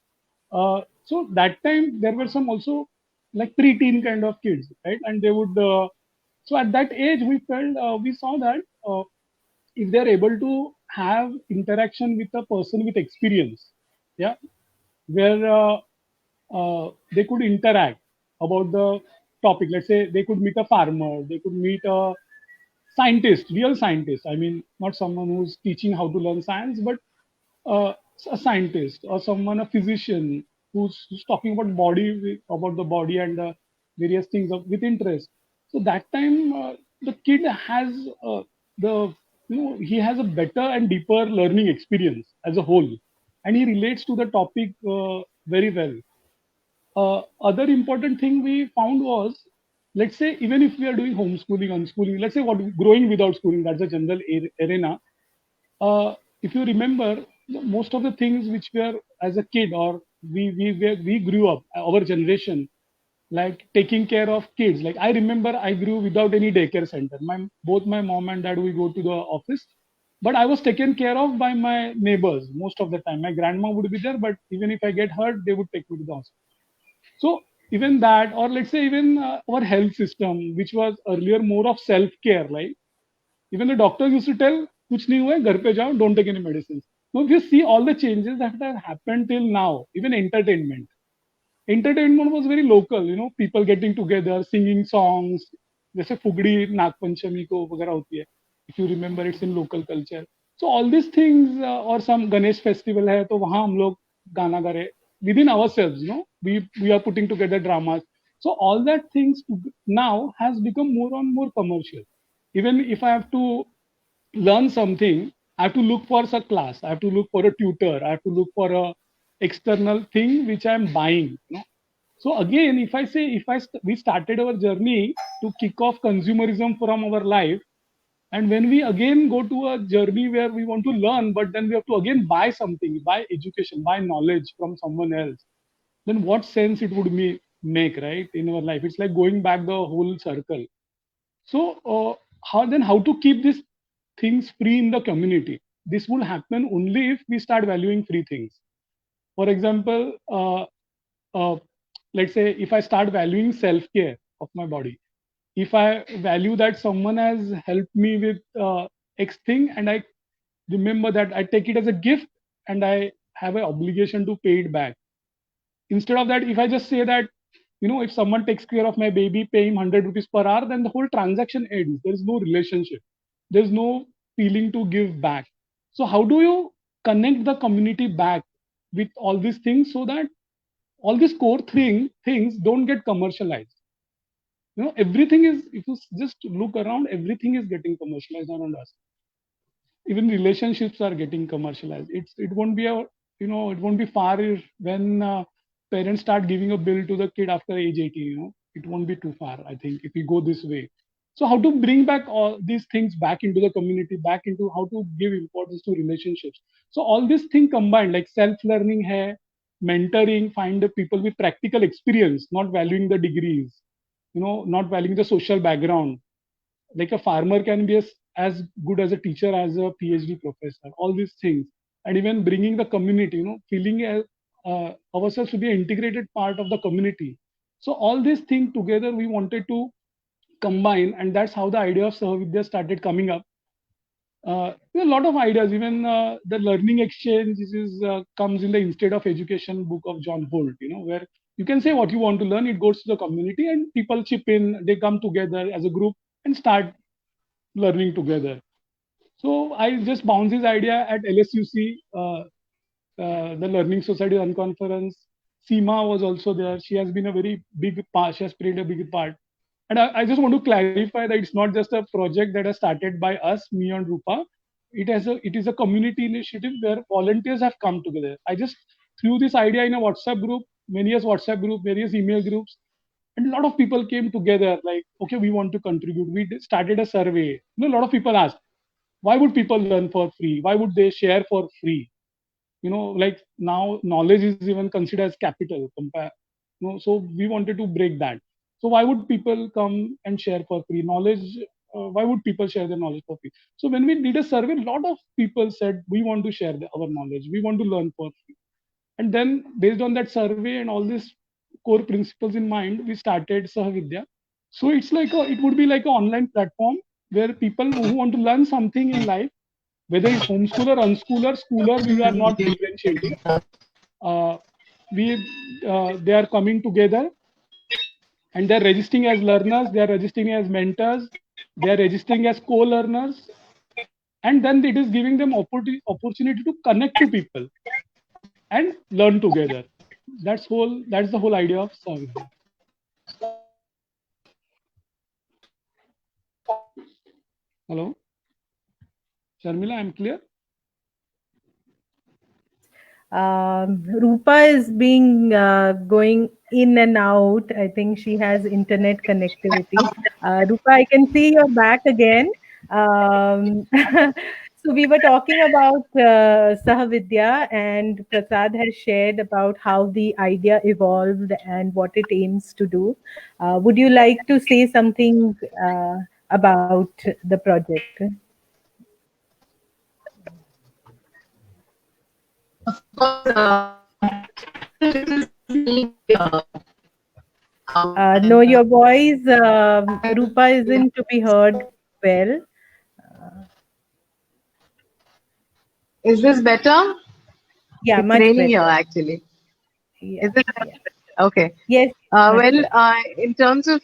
S2: So that time there were some also like pre-teen kind of kids, right? And they would. So at that age, we saw that if they're able to have interaction with a person with experience, yeah, where they could interact about the topic. Let's say they could meet a farmer, they could meet a scientist, real scientist. I mean, not someone who's teaching how to learn science, but uh, a scientist or someone, a physician who's talking about about the body and the various things with interest. So that time, the kid has the he has a better and deeper learning experience as a whole, and he relates to the topic very well. Other important thing we found was, let's say, even if we are doing homeschooling, unschooling, let's say what growing without schooling, that's a general arena. If you remember, most of the things which were as a kid, or we grew up, our generation, like taking care of kids. Like I remember, I grew without any daycare center. Both my mom and dad, we go to the office, but I was taken care of by my neighbors most of the time. My grandma would be there, but even if I get hurt, they would take me to the hospital. So even that, or let's say even our health system, which was earlier more of self-care, like even the doctors used to tell, "Kuch nahi hua hai, ghar pe jao, don't take any medicines." Now if you see all the changes that have happened till now, even entertainment was very local. People getting together, singing songs. जैसे फुगड़ी नाग पंचमी को वगैरह होती है. If you remember, it's in local culture. So all these things, or some Ganesh festival है, तो वहाँ हम लोग गाना गा रहे within ourselves. We are putting together dramas. So all that things now has become more and more commercial. Even if I have to learn something, I have to look for a class, I have to look for a tutor, I have to look for a external thing which I'm buying. So again, if I say, we started our journey to kick off consumerism from our life, and when we again go to a journey where we want to learn, but then we have to again buy something, buy education, buy knowledge from someone else, then what sense it would make, right, in our life? It's like going back the whole circle. So how to keep these things free in the community? This will happen only if we start valuing free things. For example, uh, let's say if I start valuing self-care of my body, if I value that someone has helped me with X thing, and I remember that, I take it as a gift, and I have an obligation to pay it back. Instead of that, if I just say that, if someone takes care of my baby, pay him 100 rupees per hour, then the whole transaction ends. There is no relationship. There's no feeling to give back. So how do you connect the community back with all these things, so that all these core things don't get commercialized? Everything is, if you just look around, everything is getting commercialized around us. Even relationships are getting commercialized. It won't be it won't be far when parents start giving a bill to the kid after age 18. It won't be too far, I think, if we go this way. So how to bring back all these things back into the community, back into how to give importance to relationships? So all these things combined, like self-learning hai, mentoring, find the people with practical experience, not valuing the degrees, not valuing the social background. Like a farmer can be as good as a teacher, as a PhD professor, all these things, and even bringing the community, feeling ourselves to be an integrated part of the community. So all these things together, we wanted to combine, and that's how the idea of Sahavidya started coming up. There are a lot of ideas. Even the learning exchange comes in the Instead of Education book of John Holt, where you can say what you want to learn, it goes to the community and people chip in, they come together as a group and start learning together. So I just bounced this idea at LSUC, the Learning Society Unconference. Seema was also there. She has been a very big part. She has played a big part. And I just want to clarify that it's not just a project that has started by us, me and Rupa. It is a community initiative where volunteers have come together. I just threw this idea in a WhatsApp group, various WhatsApp group, various email groups, and a lot of people came together. Like, okay, we want to contribute. We started a survey. A lot of people asked, why would people learn for free? Why would they share for free? Like now knowledge is even considered as capital. So we wanted to break that. So why would people come and share for free knowledge? Why would people share their knowledge for free? So when we did a survey, a lot of people said we want to share our knowledge, we want to learn for free. And then based on that survey and all these core principles in mind, we started Sahavidya. So it would be like an online platform where people who want to learn something in life, whether it's homeschooler, unschooler, schooler, we are not differentiating. Uh, they are coming together and they're registering as learners, they are registering as mentors, they are registering as co-learners, and then it is giving them opportunity to connect to people and learn together. That's the whole idea of Sahavidya. Hello, Sharmila, I'm clear.
S1: Rupa is being going in and out. I think she has internet connectivity. Rupa, I can see you're back again. So we were talking about Sahavidya, and Prasad has shared about how the idea evolved and what it aims to do. Would you like to say something about the project? No, your voice, Rupa, isn't to be heard well.
S3: Is this better?
S1: Yeah,
S3: It's
S1: much
S3: raining here
S1: better.
S3: actually.
S1: Yeah,
S3: Is it
S1: yeah.
S3: okay?
S1: Yes, much
S3: Well,
S1: better.
S3: in terms of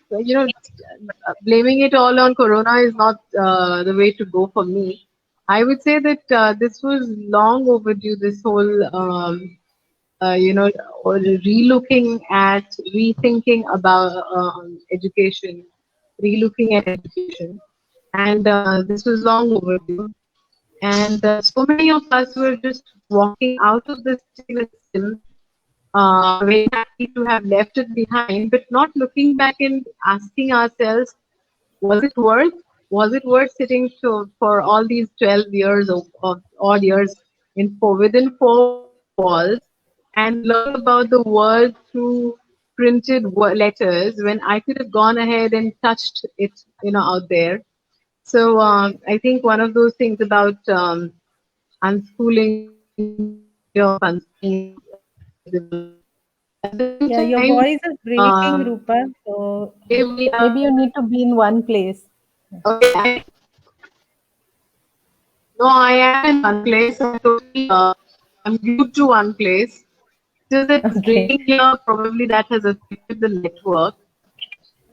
S3: blaming it all on Corona is not the way to go for me. I would say that this was long overdue. This whole or relooking at, rethinking about education, relooking at education, and this was long overdue. And so many of us were just walking out of this particular system, very happy to have left it behind, but not looking back and asking ourselves, was it worth? Was it worth sitting for all these 12 years of odd years within four walls and learning about the world through printed letters when I could have gone ahead and touched it, out there. So I think one of those things about unschooling is the idea of unschooling is evolving. At the same
S1: Yeah, your
S3: time,
S1: voice is breaking, Rupa. So
S3: today we
S1: maybe
S3: are
S1: you need to be in one place.
S3: okay. No, I am in one place. I'm totally I'm glued to one place. Just that it's
S1: Okay,
S3: raining here. Probably that has affected the network.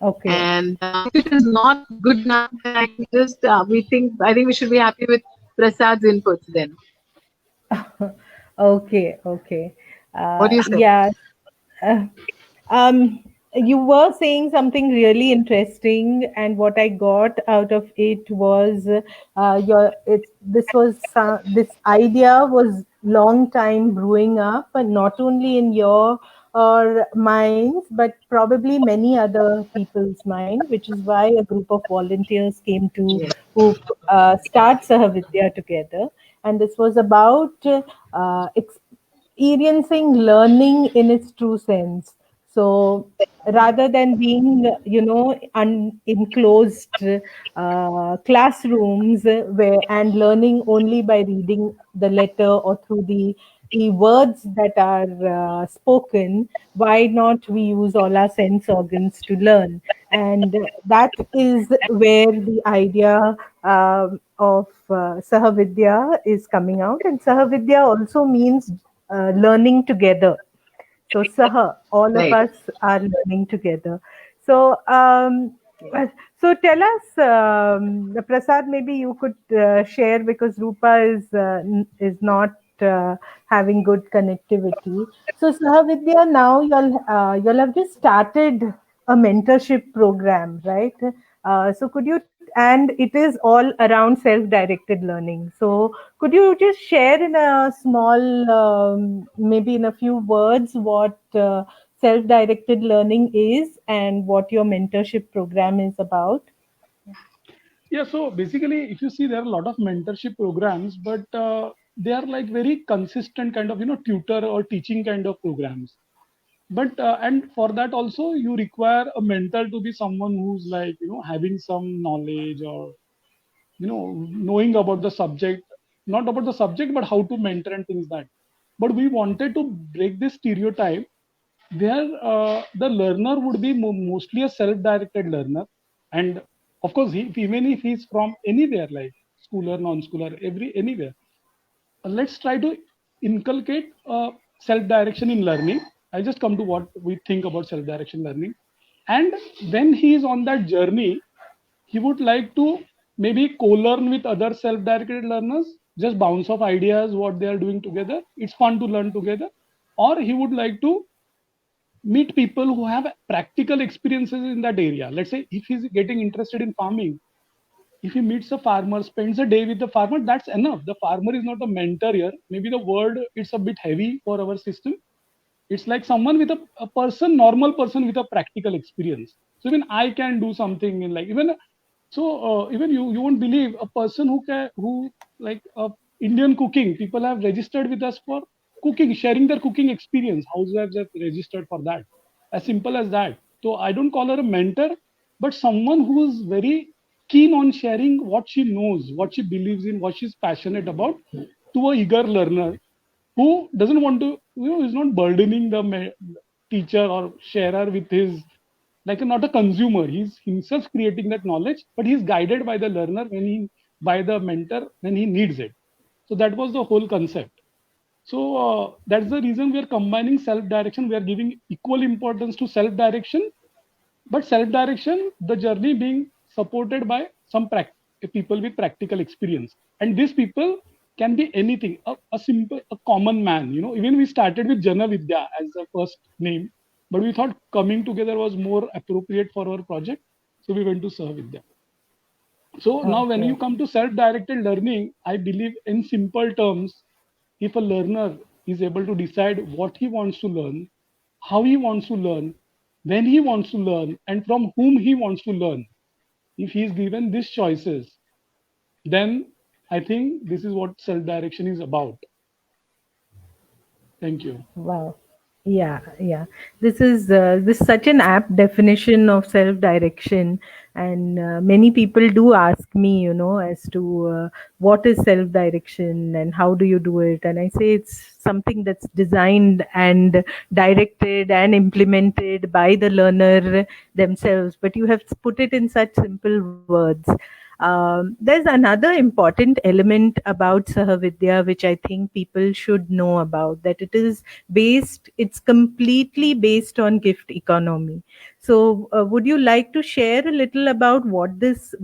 S1: okay,
S3: And if it is not good enough, then I can just I think we should be happy with Prasad's inputs then.
S1: okay, okay.
S3: What do you say?
S1: Yeah. Uh, um, you were saying something really interesting, and what I got out of it was this idea was long time brewing up, and not only in your or minds, but probably many other people's mind, which is why a group of volunteers came to
S3: Yes.
S1: who start Sahavidya together, and this was about experiencing learning in its true sense. So rather than being, enclosed classrooms where and learning only by reading the letter or through the words that are spoken, why not we use all our sense organs to learn? And that is where the idea of Sahavidya is coming out. And Sahavidya also means learning together. So, Saha, all of
S3: Right.
S1: us are learning together. So, so tell us, Prasad, maybe you could share, because Rupa is not having good connectivity. So, Sahavidya, now you'll have just started a mentorship program, right? So, could you, and it is all around self-directed learning. So, could you just share in a small, maybe in a few words, what self-directed learning is and what your mentorship program is about?
S2: Yeah, so basically, if you see, there are a lot of mentorship programs, but they are like very consistent kind of, tutor or teaching kind of programs. But and for that also, you require a mentor to be someone who's like, having some knowledge, or knowing about the subject, not about the subject, but how to mentor and things that. But we wanted to break this stereotype where the learner would be mostly a self-directed learner, and of course, even if he's from anywhere, like schooler, non-schooler, anywhere, let's try to inculcate self-direction in learning. I just come to what we think about self-direction learning, and when he is on that journey, he would like to maybe co-learn with other self-directed learners, just bounce off ideas what they are doing together. It's fun to learn together. Or he would like to meet people who have practical experiences in that area. Let's say if he's getting interested in farming, if he meets a farmer, spends a day with the farmer, that's enough. The farmer is not a mentor here. Maybe the word it's a bit heavy for our system. It's like someone with a person, normal person with a practical experience. So even I can do something in, like, even so even you won't believe a person who like Indian cooking. People have registered with us for cooking, sharing their cooking experience. Housewives have registered for that. As simple as that. So I don't call her a mentor, but someone who is very keen on sharing what she knows, what she believes in, what she's passionate about, to a eager learner who doesn't want to, is not burdening the teacher or sharer with his, like, not a consumer. He's himself creating that knowledge, but he's guided by the learner by the mentor when he needs it. So that was the whole concept. So that's the reason we are combining self-direction. We are giving equal importance to self-direction, but self-direction, the journey being supported by some people with practical experience. And these people can be anything, a simple, a common man. Even we started with Jana Vidya as the first name, but we thought coming together was more appropriate for our project. So we went to Sahavidya. So now when you
S1: Okay.
S2: come to self-directed learning, I believe in simple terms, if a learner is able to decide what he wants to learn, how he wants to learn, when he wants to learn, and from whom he wants to learn, if he is given these choices, then I think this is what self-direction is about. Thank you.
S1: Wow. Yeah, yeah. This is such an apt definition of self-direction, and many people do ask me, as to what is self-direction and how do you do it, and I say it's something that's designed and directed and implemented by the learner themselves. But you have put it in such simple words. There's another important element about Sahavidya which I think people should know about, that it's completely based on gift economy. So, would you like to share a little about what is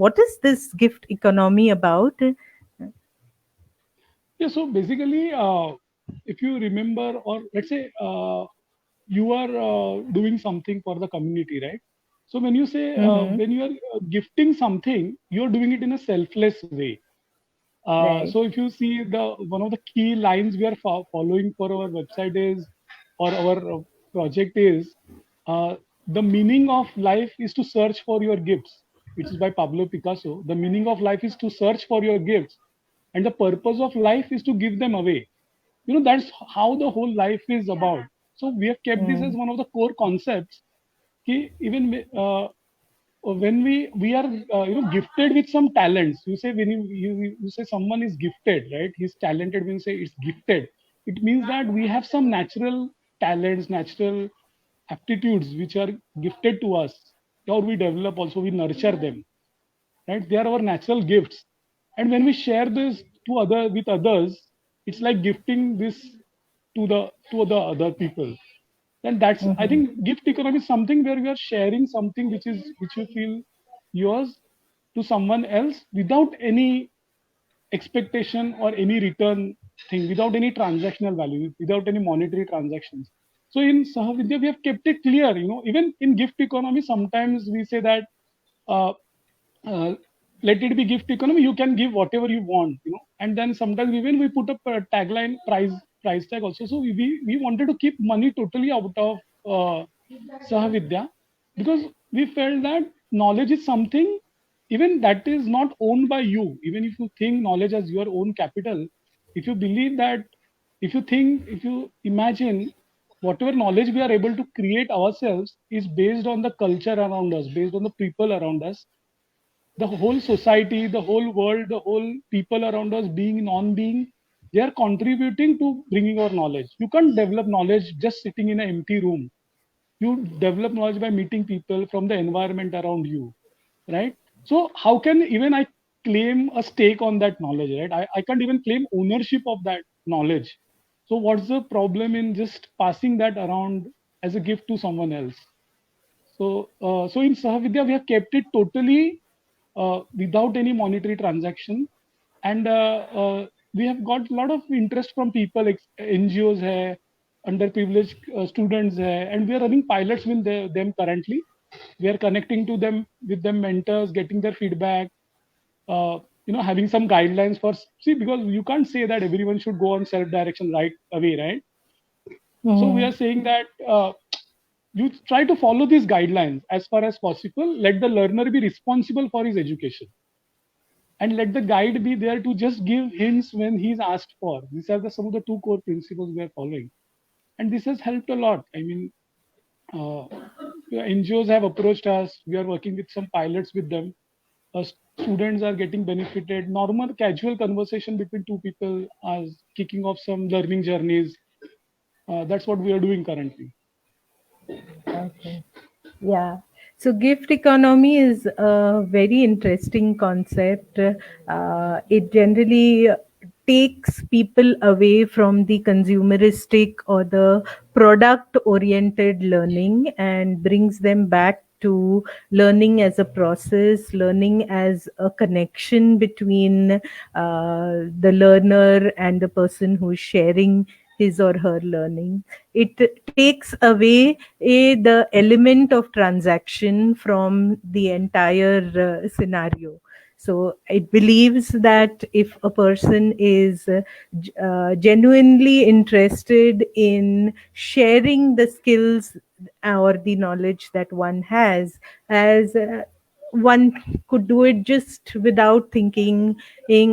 S1: this gift economy about?
S2: Yeah, so basically, if you remember, or let's say you are doing something for the community, right? So when you say,
S1: Mm-hmm.
S2: when you are gifting something, you're doing it in a selfless way. So
S1: Right.
S2: if you see, the one of the key lines we are following for our website is, or our project is, uh, the meaning of life is to search for your gifts. It is by Pablo Picasso. The meaning of life is to search for your gifts, and the purpose of life is to give them away. That's how the whole life is about. So we have kept this as one of the core concepts. Even when we are gifted with some talents, you say when you say someone is gifted, right? He's talented. When you say it's gifted, it means that we have some natural talents, natural aptitudes which are gifted to us, or we develop also, we nurture them, right? They are our natural gifts, and when we share this to other with others, it's like gifting this to the other people. And that's, I
S1: Mhm.
S2: think, gift economy is something where we are sharing something which you feel yours to someone else without any expectation or any return thing, without any transactional value, without any monetary transactions. So in Sahavidya, we have kept it clear. Even in gift economy, sometimes we say that uh, uh, let it be gift economy. You can give whatever you want, and then sometimes even we put up a tagline, price tag also. So we wanted to keep money totally out of Sahavidya, because we felt that knowledge is something even that is not owned by you. Even if you think knowledge as your own capital, if you believe that, if you imagine whatever knowledge we are able to create ourselves is based on the culture around us, based on the people around us, the whole society, the whole world, the whole people around us, being, non-being, they are contributing to bringing our knowledge. You can't develop knowledge just sitting in an empty room. You develop knowledge by meeting people from the environment around you, right? So how can even I claim a stake on that knowledge, right? I can't even claim ownership of that knowledge. So what's the problem in just passing that around as a gift to someone else? So in Sahavidya, we have kept it totally without any monetary transaction, and we have got a lot of interest from people, like NGOs hai, underprivileged students hai, and we are running pilots with them currently. We are connecting to them with them mentors, getting their feedback, having some guidelines for, see, because you can't say that everyone should go on self direction right away, right? So we
S1: Mhm.
S2: are saying that you try to follow these guidelines as far as possible. Let the learner be responsible for his education, and let the guide be there to just give hints when he's asked for. These are some of the two core principles we are following, and this has helped a lot. I mean, uh, NGOs have approached us. We are working with some pilots with them. uh, Students are getting benefited. Normal casual conversation between two people are kicking off some learning journeys. That's what we are doing currently.
S1: Okay. Yeah. So gift economy is a very interesting concept. It generally takes people away from the consumeristic or the product oriented learning and brings them back to learning as a process, learning as a connection between the learner and the person who's sharing his or her learning. It takes away the element of transaction from the entire scenario. So it believes that if a person is genuinely interested in sharing the skills or the knowledge that one has, as one could do it just without thinking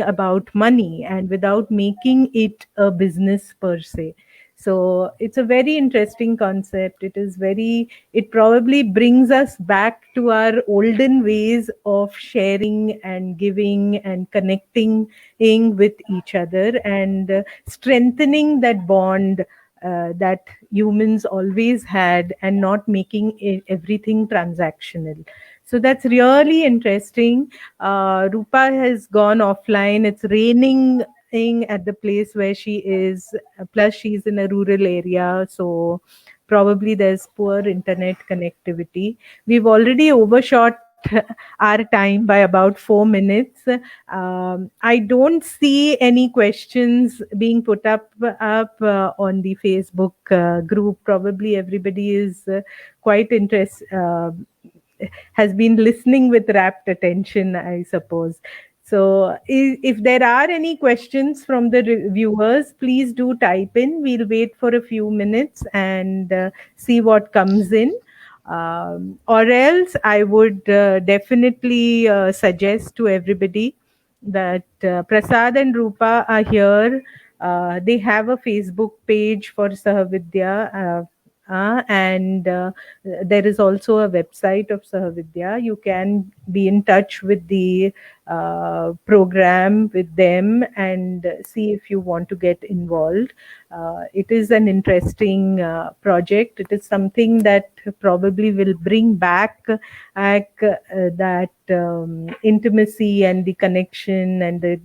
S1: about money and without making it a business per se. So it's a very interesting concept. It probably brings us back to our olden ways of sharing and giving and connecting with each other and strengthening that bond that humans always had, and not making everything transactional. So that's really interesting. Rupa has gone offline. It's raining at the place where she is. Plus, she's in a rural area, so probably there's poor internet connectivity. We've already overshot our time by about 4 minutes. I don't see any questions being put up on the Facebook group. Probably everybody is quite interested. Has been listening with rapt attention, I suppose. So, if there are any questions from the viewers, please do type in. We'll wait for a few minutes and see what comes in. Or else, I would definitely suggest to everybody that Prasad and Rupa are here. They have a Facebook page for Sahavidya. and there is also a website of Sahavidya. You can be in touch with the program with them and see if you want to get involved. It is an interesting project. It is something that probably will bring back that intimacy and the connection and the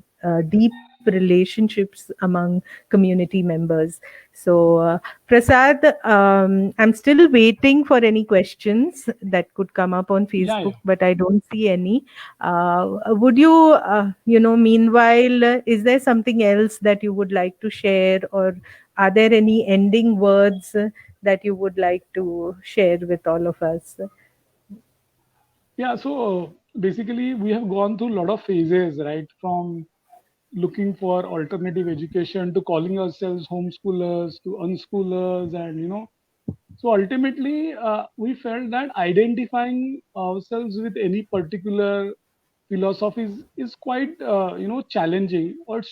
S1: deep relationships among community members. So, Prasad, I'm still waiting for any questions that could come up on
S2: Yeah,
S1: Facebook,
S2: yeah.
S1: but I don't see any. Would you, meanwhile, is there something else that you would like to share, or are there any ending words that you would like to share with all of us?
S2: Yeah, so basically, we have gone through a lot of phases, right? From looking for alternative education to calling ourselves homeschoolers to unschoolers, and so ultimately, we felt that identifying ourselves with any particular philosophy is quite challenging, or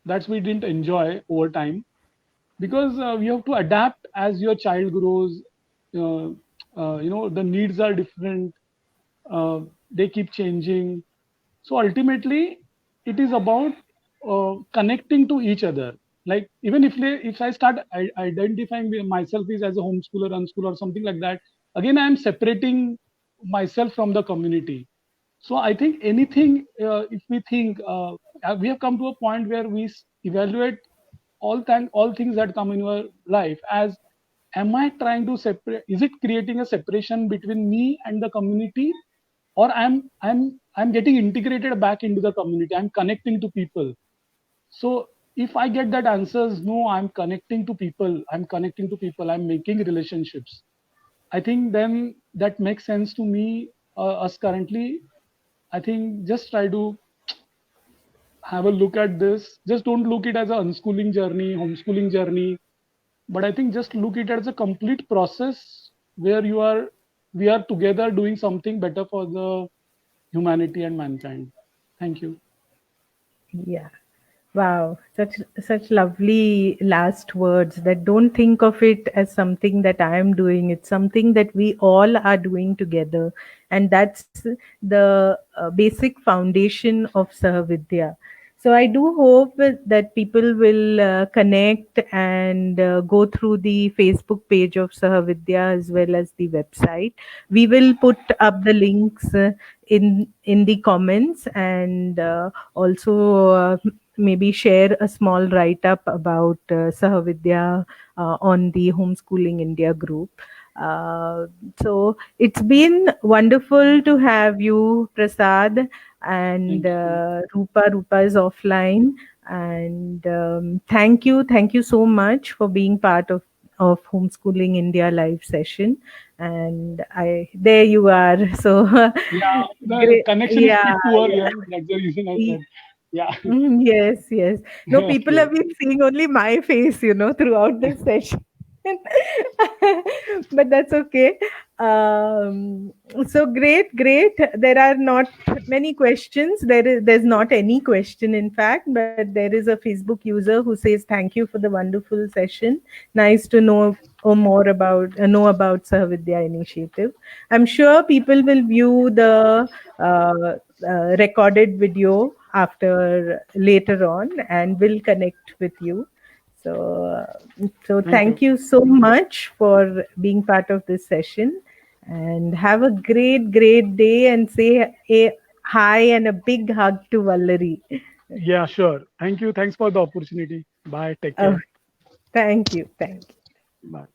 S2: that's we didn't enjoy over time, because we have to adapt as your child grows. uh, the needs are different, uh, they keep changing. So ultimately it is about connecting to each other. Like, even if I start identifying myself as a homeschooler, unschooler, or something like that, again I am separating myself from the community. So I think anything, if we think, we have come to a point where we evaluate all things that come in your life as, am I trying to separate, is it creating a separation between me and the community, or I'm getting integrated back into the community, I'm connecting to people. So if I get that answers, no, I'm connecting to people, I'm making relationships, I think then that makes sense to me. Us currently, I think just try to have a look at this. Just don't look it as an unschooling journey, homeschooling journey, but I think just look it as a complete process where we are together doing something better for the humanity and mankind. Thank you.
S1: Yeah. Wow, such lovely last words, that don't think of it as something that I am doing. It's something that we all are doing together. And that's the basic foundation of Sahavidya. So I do hope that people will connect and go through the Facebook page of Sahavidya as well as the website. We will put up the links in the comments, and also maybe share a small write up about Sahavidya on the Homeschooling India group. Uh, so it's been wonderful to have you, Prasad, and
S2: Thank you.
S1: Rupa. Rupa is offline, and thank you so much for being part of Homeschooling India live session. And I there you are. So
S2: Yeah, the
S1: great.
S2: connection is
S1: Yeah,
S2: bit poor
S1: yeah.
S2: here. That's the reason I said. Yeah.
S1: Yes, yes. No, people
S2: Okay.
S1: have been seeing only my face, throughout this session. But that's okay. So great, great. There are not many questions. There's not any question, in fact, but there is a Facebook user who says thank you for the wonderful session. Nice to know about Sahavidya initiative. I'm sure people will view the recorded video after later on and will connect with you. So,
S2: Thank
S1: thank
S2: you.
S1: you so much for being part of this session, and have a great, great day. And say a hi and a big hug to Valerie.
S2: Yeah, sure. Thank you. Thanks for the opportunity. Bye. Take
S1: Oh,
S2: care.
S1: thank you, thank you.
S2: Bye.